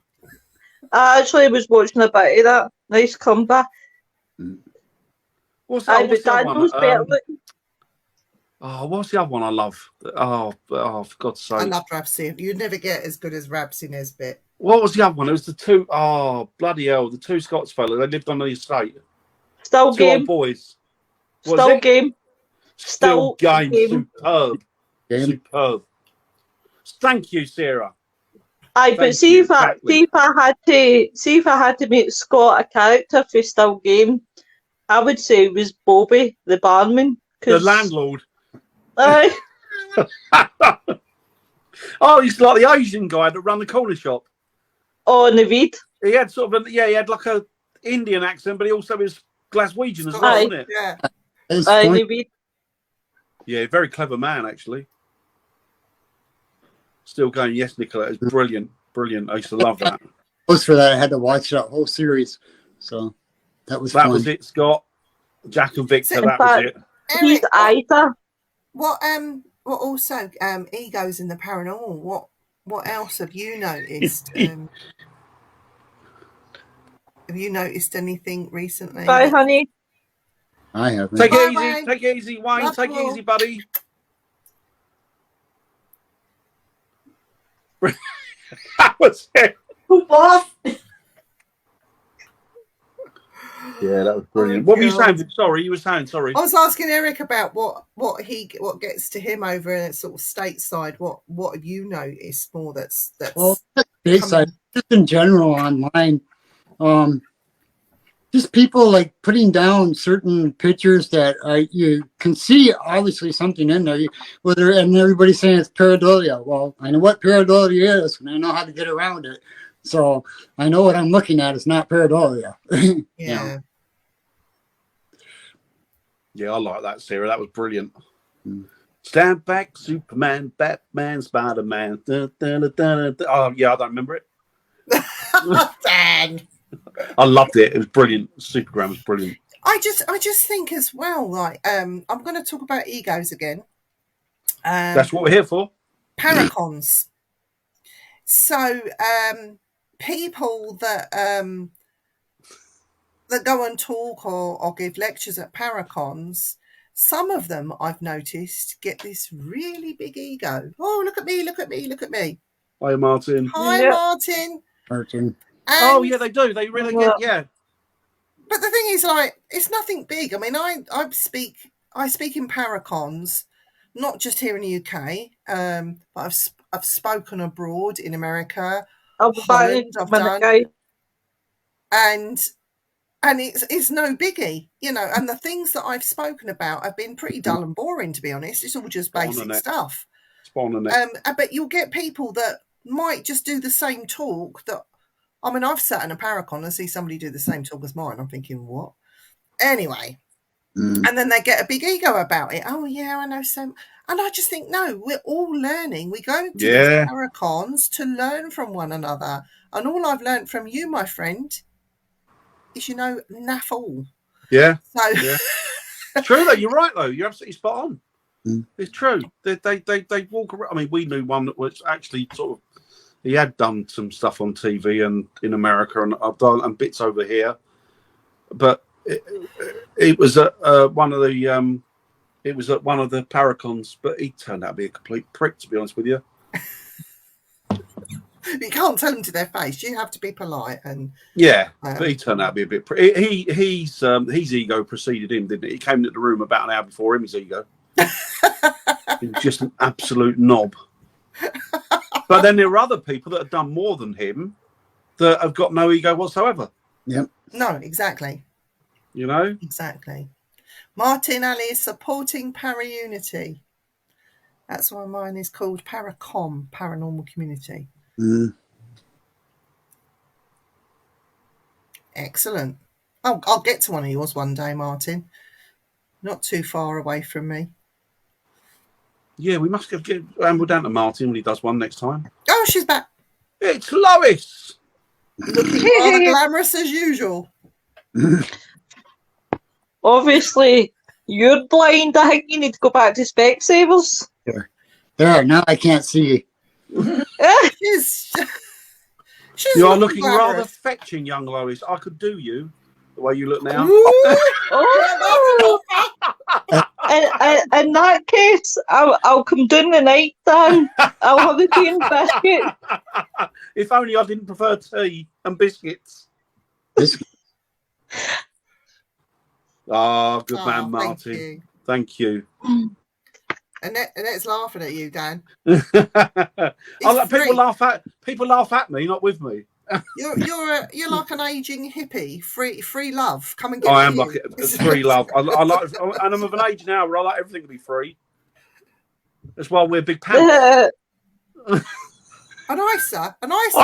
I actually was watching a bit of that. Nice comeback. What's the other one? What's the other one I love? Oh, for God's sake. I love Rabsy. You'd never get as good as Rabsy Nesbitt. What was the other one? It was the two, bloody hell, the two Scots fellas. They lived on the estate. Still two game. Old boys. Still game. Still game. Superb. Game. Superb. Thank you, Sarah. Aye, but Thank see you, if I exactly. see if I had to make Scott a character for Still Game, I would say it was Bobby the barman. The landlord. Aye, Oh, he's like the Asian guy that ran the corner shop. oh, Naveed. He had sort of he had like a Indian accent, but he also was Glaswegian as well, Aye. wasn't it? Yeah. It's Aye, funny. Naveed. Yeah, very clever man, actually. Still going, yes, Nicola. It's brilliant. Brilliant. I used to love that. Most for that, I had to watch that whole series. So that was That fun. was it, Scott. Jack and Victor, In that was it. He's Eric, Ida. what also egos in the paranormal? What else have you noticed? Have you noticed anything recently? Bye, honey. I haven't. Take Bye, it easy. Wayne. Take it easy, Wayne. Love Take you it all. easy, buddy. That was it. What? Yeah, that was brilliant. Oh, What were you God. saying? Sorry, you were saying, sorry. I was asking Eric about what gets to him over in sort of stateside. What have you noticed more that's Well, stateside, just in general online, just people like putting down certain pictures that you can see obviously something in there. And everybody's saying it's pareidolia. Well, I know what pareidolia is, and I know how to get around it. So I know what I'm looking at is not pareidolia. yeah. Yeah, I like that, Sarah. That was brilliant. Mm. Stand back, Superman, Batman, Spider-Man. Oh, yeah, I don't remember it. Dang. I loved it. It was brilliant. Supergram was brilliant. I just think as well, like I'm going to talk about egos again. That's what we're here for. Paracons. So people that go and talk or give lectures at Paracons, some of them I've noticed get this really big ego. Oh, look at me, look at me, look at me. Hi, Martin. Hi, Yep. Martin. Martin. Oh, And- yeah, they do. They really get, yeah. But the thing is, like, it's nothing big. I mean, I speak in Paracons, not just here in the UK, but I've spoken abroad in America, I'll be back in Holland, I've a minute, done, guys. and it's no biggie, you know. And the things that I've spoken about have been pretty dull and boring, to be honest. It's all just Spawn basic on it. stuff. Spawn on it. But you'll get people that might just do the same talk that. I mean, I've sat in a Paracon and see somebody do the same talk as mine. I'm thinking, what? Anyway, and then they get a big ego about it. Oh, yeah, I know some. And I just think, no, we're all learning. We go to these Paracons to learn from one another. And all I've learned from you, my friend, is, naff all. Yeah. So, Yeah. True, though. You're right, though. You're absolutely spot on. Mm. It's true. They walk around. I mean, we knew one that was actually sort of, he had done some stuff on TV and in America, and I've done and bits over here, but it was at one of the Paracons, but he turned out to be a complete prick, to be honest with you. you can't tell them to their face. You have to be polite. And Yeah, but he turned out to be a bit prick. His ego preceded him, didn't it? He came into the room about an hour before him, his ego. He was just an absolute knob. But then there are other people that have done more than him that have got no ego whatsoever. Yep. no, exactly. You know? Exactly. Martin Ali is supporting Para-Unity. That's why mine is called Paracom, Paranormal Community. Mm. Excellent. I'll get to one of yours one day, Martin. Not too far away from me. Yeah, we must get amble down to Martin when he does one next time. Oh, she's back. It's Lois! Looking rather glamorous as usual. Obviously, you're blind. I think you need to go back to Specsavers. There, now I can't see. She's You are looking rather glamorous. fetching, young Lois. I could do you the way you look now. Ooh. Oh, in that case, I'll come down the night, Dan. I'll have a tea and biscuit. If only I didn't prefer tea and biscuits. This, Ah, good Oh, man, Martin. Thank you. Thank you. Annette's laughing at you, Dan. People laugh at me, not with me. You're like an aging hippie. Free love. Come and get I am you. like it's free love. I like, and I'm of an age now where I like everything to be free. That's why we're big pants. An ISA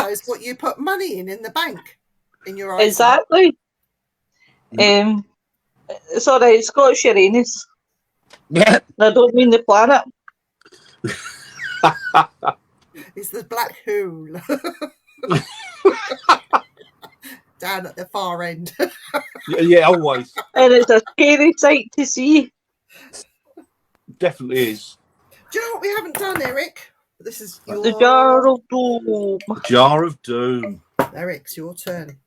is what you put money in the bank. In your ISA. Exactly. It's all right. Scottish Uranus. Yeah. I don't mean the planet. It's the black hole. Down at the far end. Yeah, always. And it's a scary sight to see. Definitely is. Do you know what we haven't done, Eric? This is The Jar of Doom. Jar of Doom. Eric, it's your turn.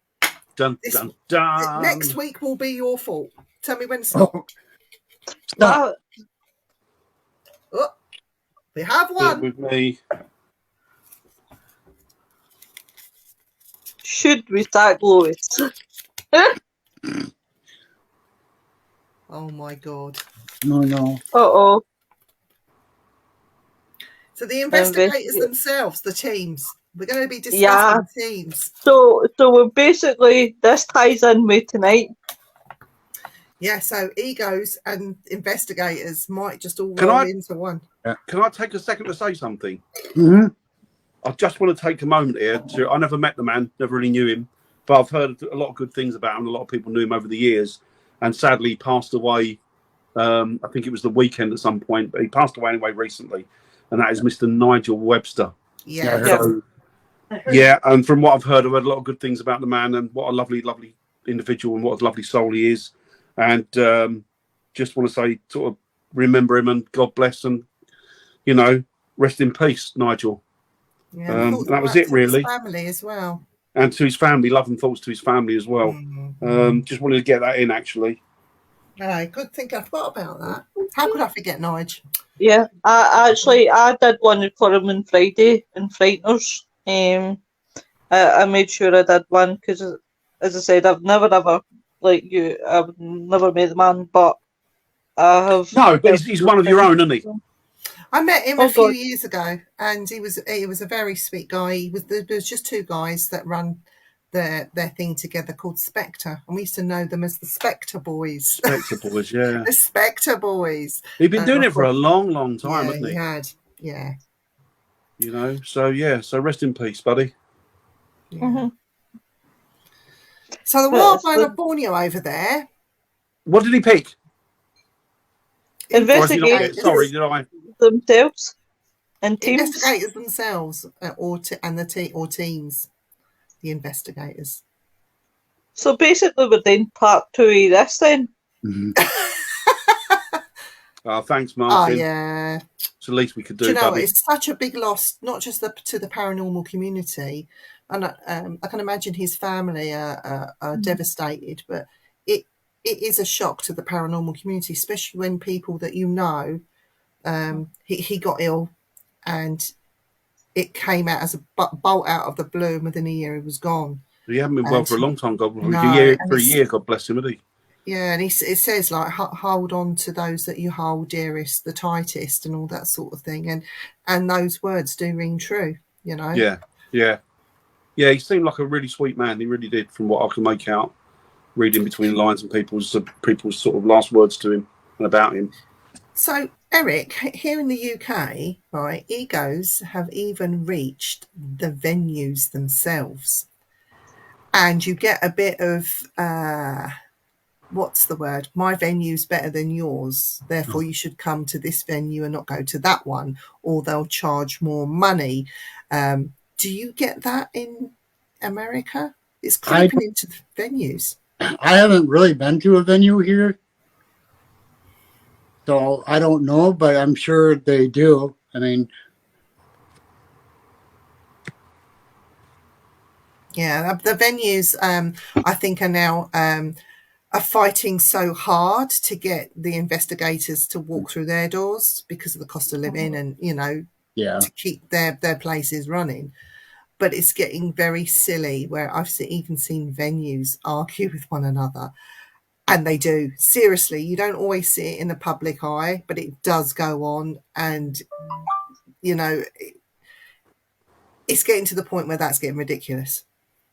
Dun, dun, dun. Next week will be your fault. Tell me when to stop. Oh. Stop. Oh, we have one. With me. Should we start Lois? Oh my God. No. Uh-oh. So the investigators themselves, the teams. We're going to be discussing teams. So we're basically, this ties in with tonight. Yeah, so egos and investigators might just all roll into one. Can I take a second to say something? Mm-hmm. I just want to take a moment here I never met the man, never really knew him, but I've heard a lot of good things about him. A lot of people knew him over the years, and sadly he passed away. I think it was the weekend at some point, but he passed away anyway recently, and that is Mr. Nigel Webster. Yeah. Yeah, and from what I've heard a lot of good things about the man, and what a lovely, lovely individual, and what a lovely soul he is. And just want to say, sort of remember him, and God bless, and rest in peace, Nigel. Yeah, that was it, really. His family as well, and to his family, love and thoughts to his family as well. Just wanted to get that in, actually. Good thing I forgot about that. How could I forget, Nige? Yeah, I did one for him on Friday in Frighteners. I made sure I did one because, as I said, I've never ever, like you, I've never met the man, but I have. No, but he's one of your own, isn't he? I met him a few years ago, and he was a very sweet guy. There was just two guys that run their thing together called Spectre, and we used to know them as the Spectre Boys. Spectre Boys, yeah. The Spectre Boys. He'd been doing it for a long, long time, hasn't he? He had, yeah. So rest in peace, buddy. Yeah. Mm-hmm. So the wildlife of Borneo over there. What did he pick? Investigators. Sorry, did I? Themselves and teams. Investigators themselves, or teams. The investigators. So basically, we're doing part 2 of this then. Mm-hmm. Thanks, Martin. Oh yeah. It's the least we could do. Do you know, buddy. it's such a big loss, not just to the paranormal community, and I can imagine his family are devastated. But it is a shock to the paranormal community, especially when people that he got ill, and it came out as a bolt out of the blue, and within a year he was gone. He hadn't been well for a long time. For a year, God bless him, didn't he? Yeah, and it says like hold on to those that you hold dearest, the tightest, and all that sort of thing, and those words do ring true, Yeah. He seemed like a really sweet man. He really did, from what I can make out, reading between the lines and people's sort of last words to him and about him. So, Eric, here in the UK, right, egos have even reached the venues themselves, and you get a bit of what's the word? My venue's better than yours, therefore you should come to this venue and not go to that one, or they'll charge more money. Do you get that in America? It's creeping into the venues. I haven't really been to a venue here, so I don't know, but I'm sure they do. I mean, yeah, the venues, I think, are now are fighting so hard to get the investigators to walk through their doors because of the cost of living and, to keep their places running. But it's getting very silly where I've even seen venues argue with one another. And they do. Seriously, you don't always see it in the public eye, but it does go on. And, you know, it's getting to the point where that's getting ridiculous.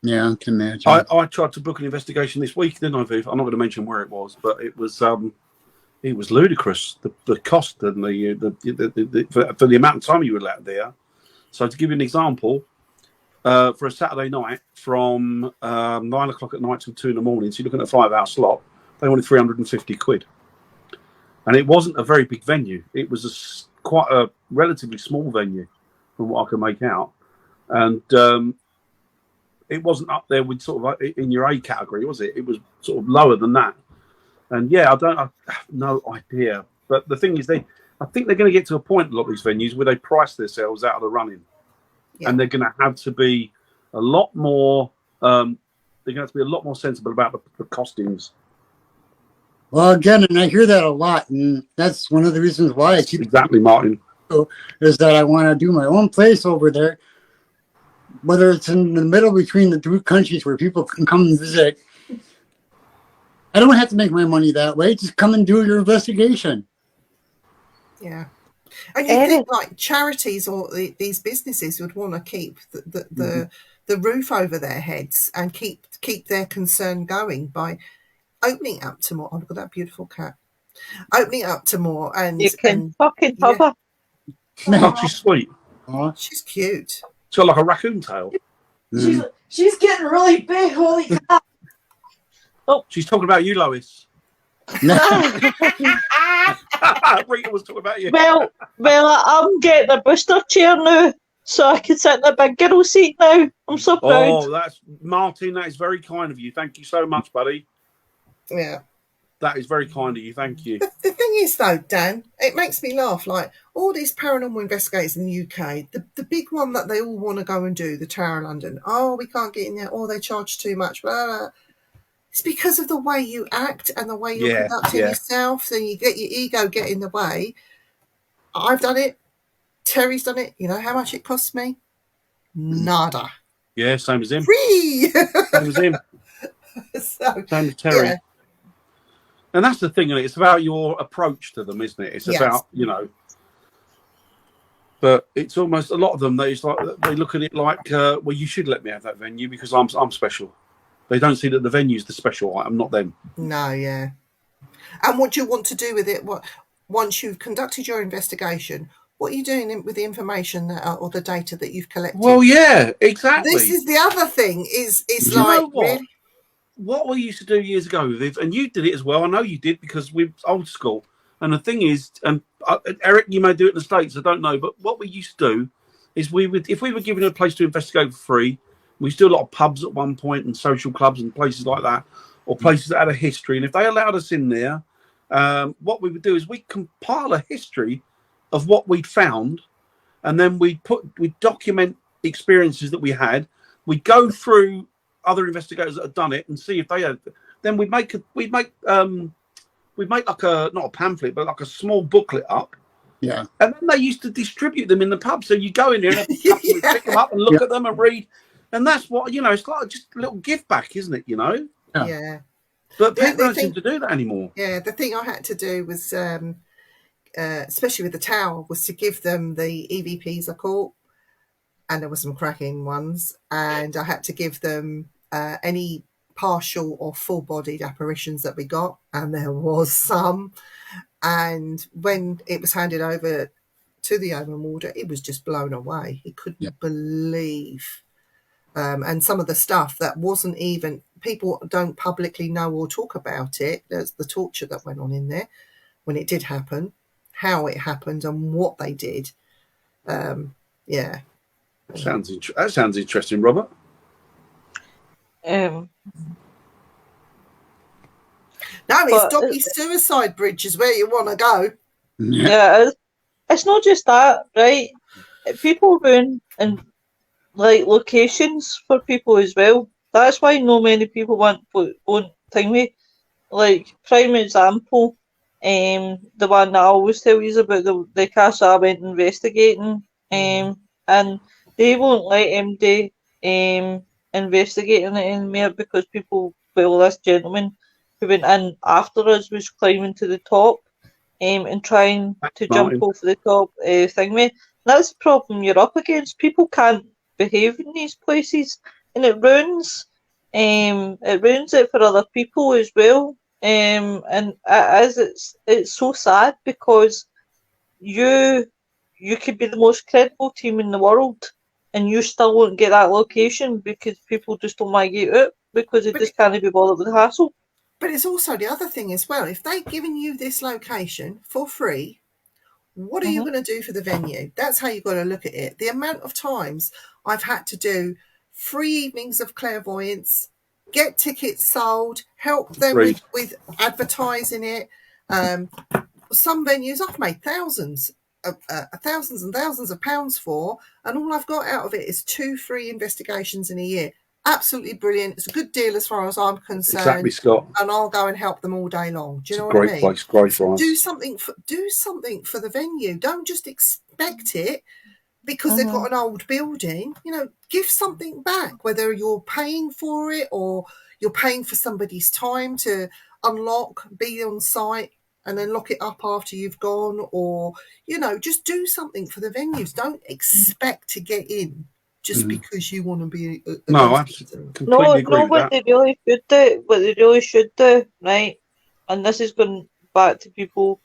Yeah, I can imagine. I tried to book an investigation this week, didn't I, Viv? I'm not going to mention where it was, but it was ludicrous. The cost and for the amount of time you were out there. So to give you an example, for a Saturday night from 9 o'clock at night till 2 in the morning, so you're looking at a 5-hour slot, they wanted 350 quid. And it wasn't a very big venue. It was quite a relatively small venue from what I can make out. And it wasn't up there with sort of like in your A category, was it? It was sort of lower than that. And yeah, I have no idea. But the thing is, I think they're going to get to a point, a lot of these venues, where they price themselves out of the running. Yeah. And they're going to have to be a lot more, they're going to have to be a lot more sensible about the costings. Well, again, and I hear that a lot, and that's one of the reasons why I keep exactly, Martin, is that I want to do my own place over there, whether it's in the middle between the two countries where people can come and visit. I don't have to make my money that way. Just come and do your investigation. Yeah. And you think like charities or these businesses would want to keep the roof over their heads and keep their concern going by opening up to more. Oh, look at that beautiful cat. Opening up to more, and you can fucking cover. Oh, she's sweet. She's cute. She's got like a raccoon tail. She's getting really big. Holy crap! Oh, she's talking about you, Lois. Rita was talking about you. Well, I'm getting a booster chair now, so I can sit in the big girl seat now. I'm so proud. Oh, that's Martin. That is very kind of you. Thank you so much, buddy. Yeah. That is very kind of you. Thank you. The thing is, though, Dan, it makes me laugh. Like all these paranormal investigators in the UK, the big one that they all want to go and do, the Tower of London. Oh, we can't get in there. Oh, they charge too much. Blah, blah. It's because of the way you act and the way you're conducting yourself. Then you get your ego get in the way. I've done it. Terry's done it. You know how much it costs me? Nada. Yeah, same as him. Free. Same as him. So, same as Terry. Yeah. And that's the thing, isn't it? It's about your approach to them, isn't it? It's about, you know. But it's almost a lot of them. They look at it like, well, you should let me have that venue because I'm special. They don't see that the venue's the special item, not them. No, yeah. And what do you want to do with it? Once you've conducted your investigation, what are you doing with the information or the data that you've collected? Well, yeah, exactly. This is the other thing. Is like really? What we used to do years ago, Viv, and you did it as well. I know you did because we're old school. And the thing is, Eric, you may do it in the States. I don't know, but what we used to do is if we were given a place to investigate for free. We used to do a lot of pubs at one point and social clubs and places like that, or places that had a history. And if they allowed us in there, what we would do is we'd compile a history of what we'd found, and then we'd document experiences that we had. We'd go through other investigators that had done it and see if they had. Then we'd make like not a pamphlet, but like a small booklet up. Yeah. And then they used to distribute them in the pub. So you go in there and pick them up and look at them and read. And that's what, it's like just a little give back, isn't it, Yeah. But people don't seem to do that anymore. Yeah, the thing I had to do was, especially with the Tower, was to give them the EVPs I caught. And there were some cracking ones. And I had to give them any partial or full-bodied apparitions that we got. And there was some. And when it was handed over to the Omen Warder, it was just blown away. He couldn't believe... and some of the stuff that wasn't even, people don't publicly know or talk about it. There's the torture that went on in there when it did happen, how it happened and what they did. Yeah. That sounds interesting, Robert. No, it's Doggy Suicide Bridge is where you want to go. Yeah, it's not just that, right? People ruin and like locations for people as well. That's why no many people won't thingy. Like prime example, the one that I always tell you about the case I went investigating, and they won't let him do investigating it anymore because people. Well, this gentleman who went in after us was climbing to the top and trying to Martin. jump over the top thingy. That's the problem you're up against. People can't behave in these places, and it ruins it for other people as well. And it's so sad because you could be the most credible team in the world, and you still won't get that location because people just don't want to get out because they just can't be bothered with the hassle. But it's also the other thing as well. If they've given you this location for free, what are you going to do for the venue? That's how you've got to look at it. The amount of times I've had to do free evenings of clairvoyance, get tickets sold, help them with advertising it. Some venues I've made thousands and thousands of pounds for, and all I've got out of it is 2 free investigations in a year. Absolutely brilliant. It's a good deal as far as I'm concerned. Exactly, Scott. And I'll go and help them all day long. Do you know what Great I mean? place, great for us. Do something for the venue. Don't just expect it because they've got an old building. You know, give something back, whether you're paying for it or you're paying for somebody's time to unlock, be on site, and then lock it up after you've gone, or, you know, just do something for the venues. Don't expect to get in just because you want to be No, absolutely. Completely agree with what that. they really should do, right? And this is going back to people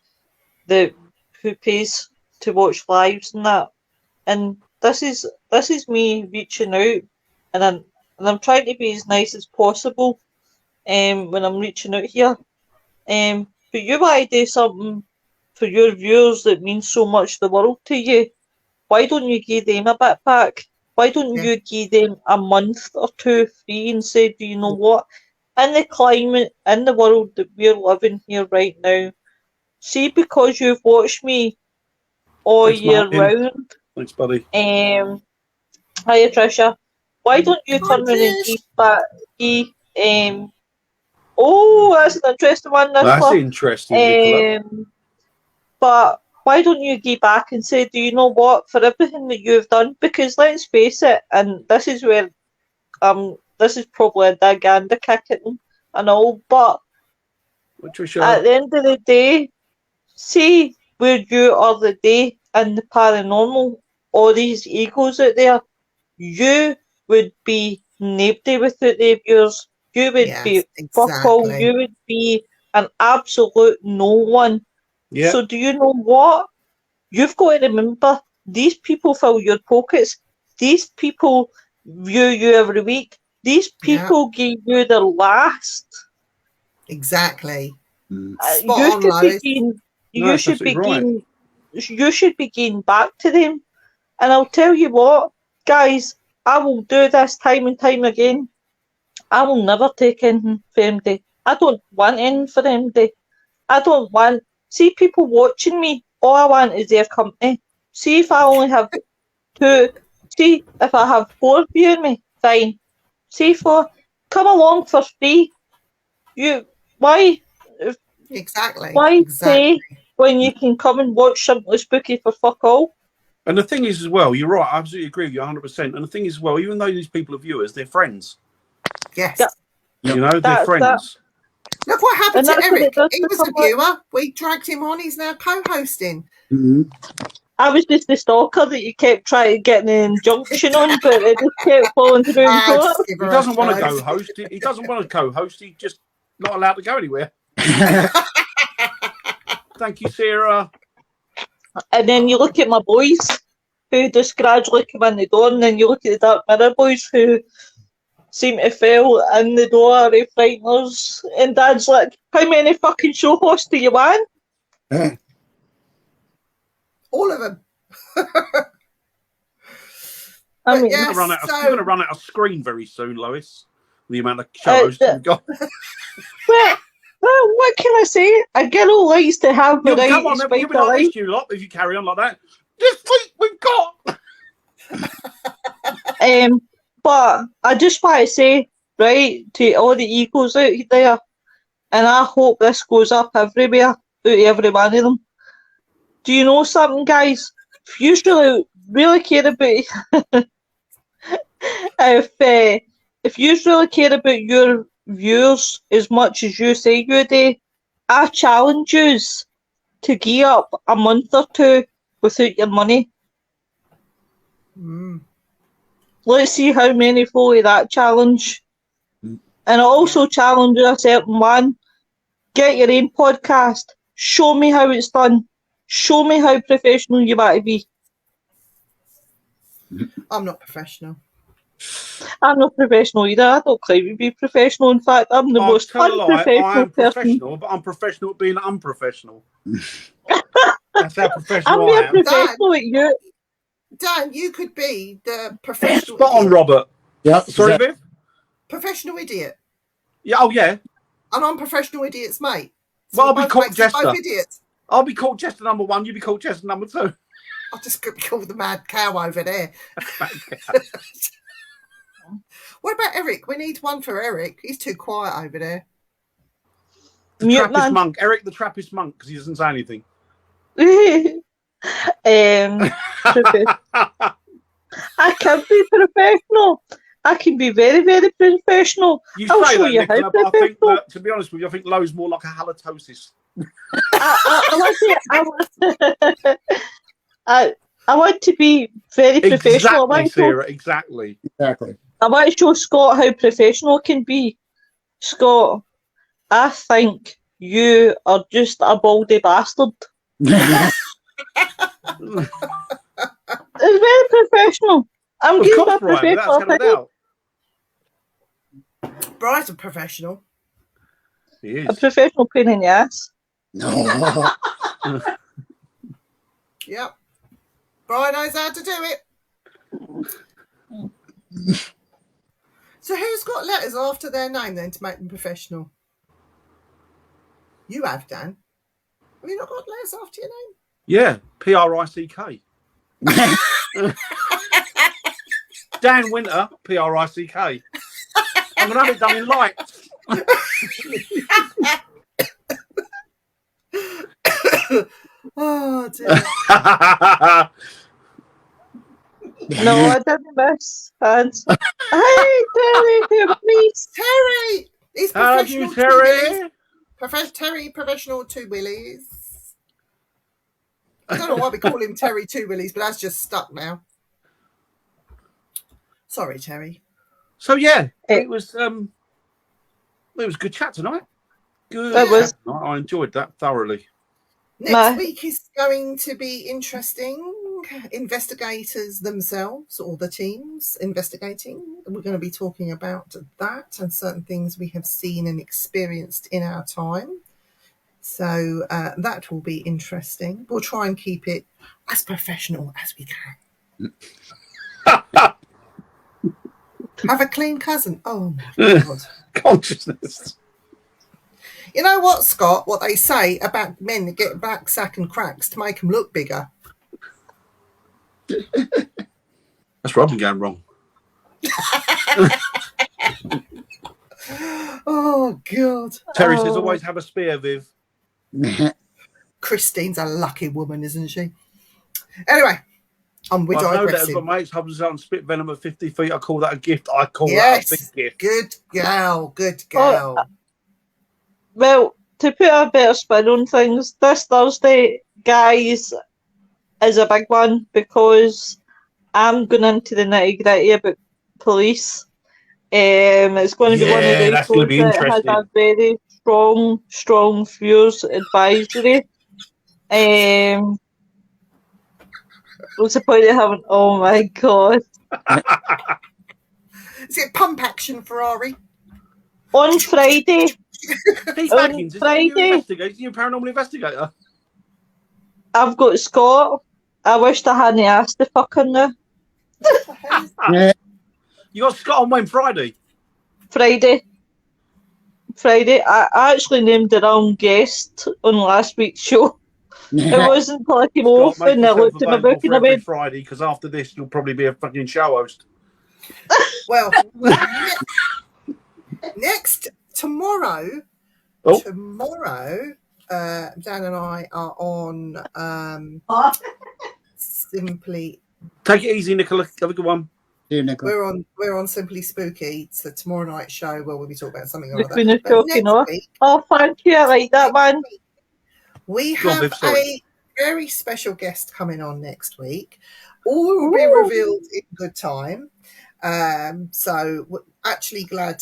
who pays to watch lives and that. And this is me reaching out, and I'm trying to be as nice as possible when I'm reaching out here. But you want to do something for your viewers that means so much the world to you. Why don't you give them a bit back? Why don't you give them a month or 2 free and say, do you know what? In the climate, in the world that we're living here right now, see, because you've watched me all Thanks, year Martin. round. Thanks, buddy. Hiya, Tricia. Why don't you turn around and give back? That's an interesting one, Nicola. That's interesting, Nicola. But why don't you give back and say, do you know what, for everything that you've done? Because let's face it, and this is where this is probably a dig and a kick at them and all, but Tricia, at the end of the day, see where you are the day in the paranormal, all these egos out there, you would be nobody without the viewers. You would be fuck all. You would be an absolute no one. yeah. So do you know what? You've got to remember, these people fill your pockets. These people view you every week. These people give you their last. Exactly. You should be giving back to them. And I'll tell you what, guys, I will do this time and time again. I will never take anything for MD. I don't want anything for MD. I don't want... See, people watching me, all I want is their company. See, if I only have 2... See, if I have 4 viewing me, fine. See, 4... Come along for free. Why... Exactly. Why pay when you can come and watch something spooky for fuck all? And the thing is as well, you're right, I absolutely agree with you 100%. And the thing is as well, even though these people are viewers, they're friends. Yes. Yeah. You know, they're friends. Look what happened to Eric. He was a public. viewer. We dragged him on. He's now co-hosting. I was just the stalker that you kept trying to get an injunction on, but it just kept falling through in court. He doesn't want to co-host. He doesn't want to co-host. He's just not allowed to go anywhere. Thank you, Sarah. And then you look at my boys who just gradually come in the door, and then you look at the Dark Mirror boys who seem to fail in the door of frighteners, and Dad's like, how many fucking show hosts do you want? All of them. I mean, you're going to run out of screen very soon, Lois. The amount of shows we've got. Well, what can I say? A girl likes to have the right come on, to you'll be like this, you lot, if you carry on like that. This week we've got. But I just want to say, right, to all the egos out there, and I hope this goes up everywhere, out of every one of them. Do you know something, guys? If you really care about, if you really care about your viewers as much as you say you do, I challenge you to gear up a month or two without your money. Mm. Let's see how many follow that challenge. And I also challenge a certain one. Get your own podcast. Show me how it's done. Show me how professional you want to be. I'm not professional. I'm not professional either. I don't claim to be professional. In fact, I'm the most tell a lie. I unprofessional am person. professional, but I'm professional at being unprofessional. That's how I'm professional I more am. professional at you. Dan, you could be the professional Spot on, idiot. Robert. Yeah. Sorry, Viv? Professional idiot. Yeah, oh yeah. And I'm professional idiot's mate. Well, I'll be both called mates are Jester. both idiots. I'll be called Chester number 1, you be called Chester number 2. I'll just call the mad cow over there. What about Eric? We need one for Eric. He's too quiet over there. The Mute Trappist man. monk. Eric the Trappist monk, because he doesn't say anything. I can be professional. I can be very, very professional. You I'll say show that, you Nicola, how but I think professional. that, to be honest with you, I think Lowe's more like a halitosis. I want to be very professional. Exactly, Sarah, exactly. Exactly. I want to show Scott how professional can be. Scott, I think you are just a baldy bastard. It's very professional. I'm Of giving course, a Brian, professional without a opinion. doubt. Brian's a professional. He A is. professional pain in the ass. No. Yep. Brian knows how to do it. So who's got letters after their name then to make them professional? You have, Dan. Have you not got letters after your name? Yeah, Prick. Dan Winter, Prick. I'm going to have it done in lights. Oh, dear. No, I didn't miss. And hey, Terry, please. Terry! He's How professional. you, Terry? Terry, professional two willies. I don't know why we call him Terry Two Willies, but that's just stuck now. Sorry, Terry. So yeah, it was a good chat tonight. Good. It was. Chat tonight. I enjoyed that thoroughly. Next week is going to be interesting. Investigators themselves, or the teams investigating. We're going to be talking about that and certain things we have seen and experienced in our time. So that will be interesting. We'll try and keep it as professional as we can. Have a clean cousin. Oh my God. Consciousness. You know what, Scott? What they say about men that get back sack and cracks to make them look bigger. That's where I've been going wrong. Oh, God. Terry says always have a spear, Viv. Christine's a lucky woman, isn't she? Anyway, we're I know that as digressing. my mates hubs out and spit venom at 50 feet. I call that a gift. I call that a Yes, big gift. good girl, good girl. Well, to put a better spin on things, this Thursday, guys, is a big one because I'm going into the nitty-gritty about police. It's going to be one of Yeah, those that's going to be shows that has interesting. a very strong viewers advisory. What's the point of having? Oh my God! Is it pump action Ferrari? On Friday, He's On Baggins, is he a Friday. new investigator? Is he a paranormal investigator? I've got Scott. I wished I hadn't asked the fucking now. Yeah. You got Scott on when? Friday? Friday. I actually named the wrong guest on last week's show. It wasn't until I came off Scott, make and I yourself looked at my available book and for I every went, Friday, because after this, you'll probably be a fucking show host. Well, next, tomorrow, Dan and I are on Simply. Take it easy, Nicola. Have a good one. See you, Nicola. We're on Simply Spooky. It's a tomorrow night show where we'll be talking about something or The other. Queen of But Shocking next off. week, Oh, thank you. I like that one. we Go on, have Viv, sorry. a very special guest coming on next week. All will be Ooh. revealed in good time. So we're actually glad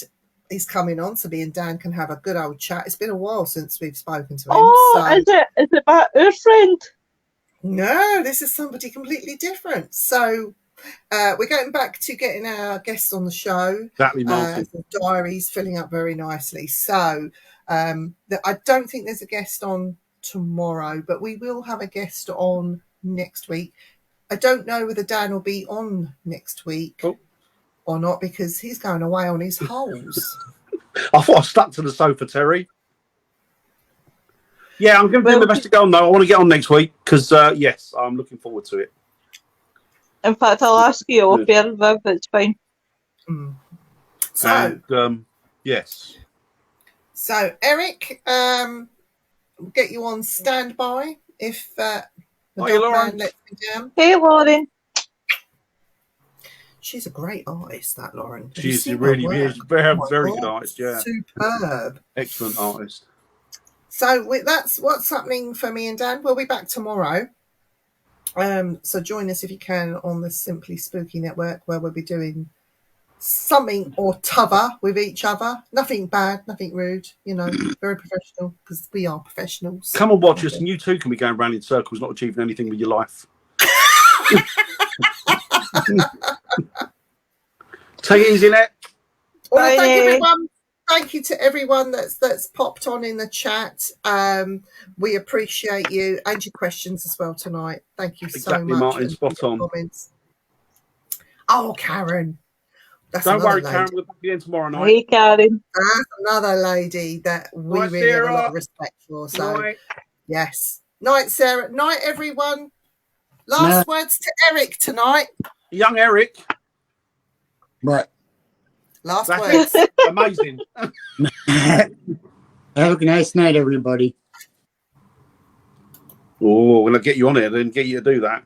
he's coming on so me and Dan can have a good old chat. It's been a while since we've spoken to him. Oh, so is it about our friend? no, this is somebody completely different. So we're going back to getting our guests on the show. Exactly, Martin. The diary's filling up very nicely. So I don't think there's a guest on tomorrow, but we will have a guest on next week. I don't know whether Dan will be on next week or not because he's going away on his holes. I thought I stuck to the sofa, Terry. Yeah, I'm going to do my best to go on, though. I want to get on next week because, yes, I'm looking forward to it. In fact, I'll ask you off air, Viv. It's fine. So, And, yes. so Eric, we'll get you on standby if the Hi, dog Lauren. man lets me down. Hey, Lauren. She's a great artist, that Lauren. Have you She's seen her really work? is very, Oh my very God, good artist, yeah. Superb. Excellent artist. So that's what's happening for me and Dan. We'll be back tomorrow. So join us if you can on the Simply Spooky Network where we'll be doing something or t'other with each other. Nothing bad, nothing rude, very professional because we are professionals. Come and watch us, and you too can be going round in circles, not achieving anything with your life. Take it easy, Net. Well, thank you, Bye. everyone. Thank you to everyone that's popped on in the chat. We appreciate you and your questions as well tonight. Thank you so Exactly, much. Martin, and spot your on. comments. Oh, Karen. That's Don't another worry, lady. Karen, we'll be again tomorrow night. Hey, Karen. That's another lady that we Right, really have a lot Sarah. of respect for. So, Night. yes. Night, Sarah. Night, everyone. Last words to Eric tonight. Young Eric. But Last That's words. it. Amazing. have a nice night, everybody. Oh, we're going to get you on it and get you to do that.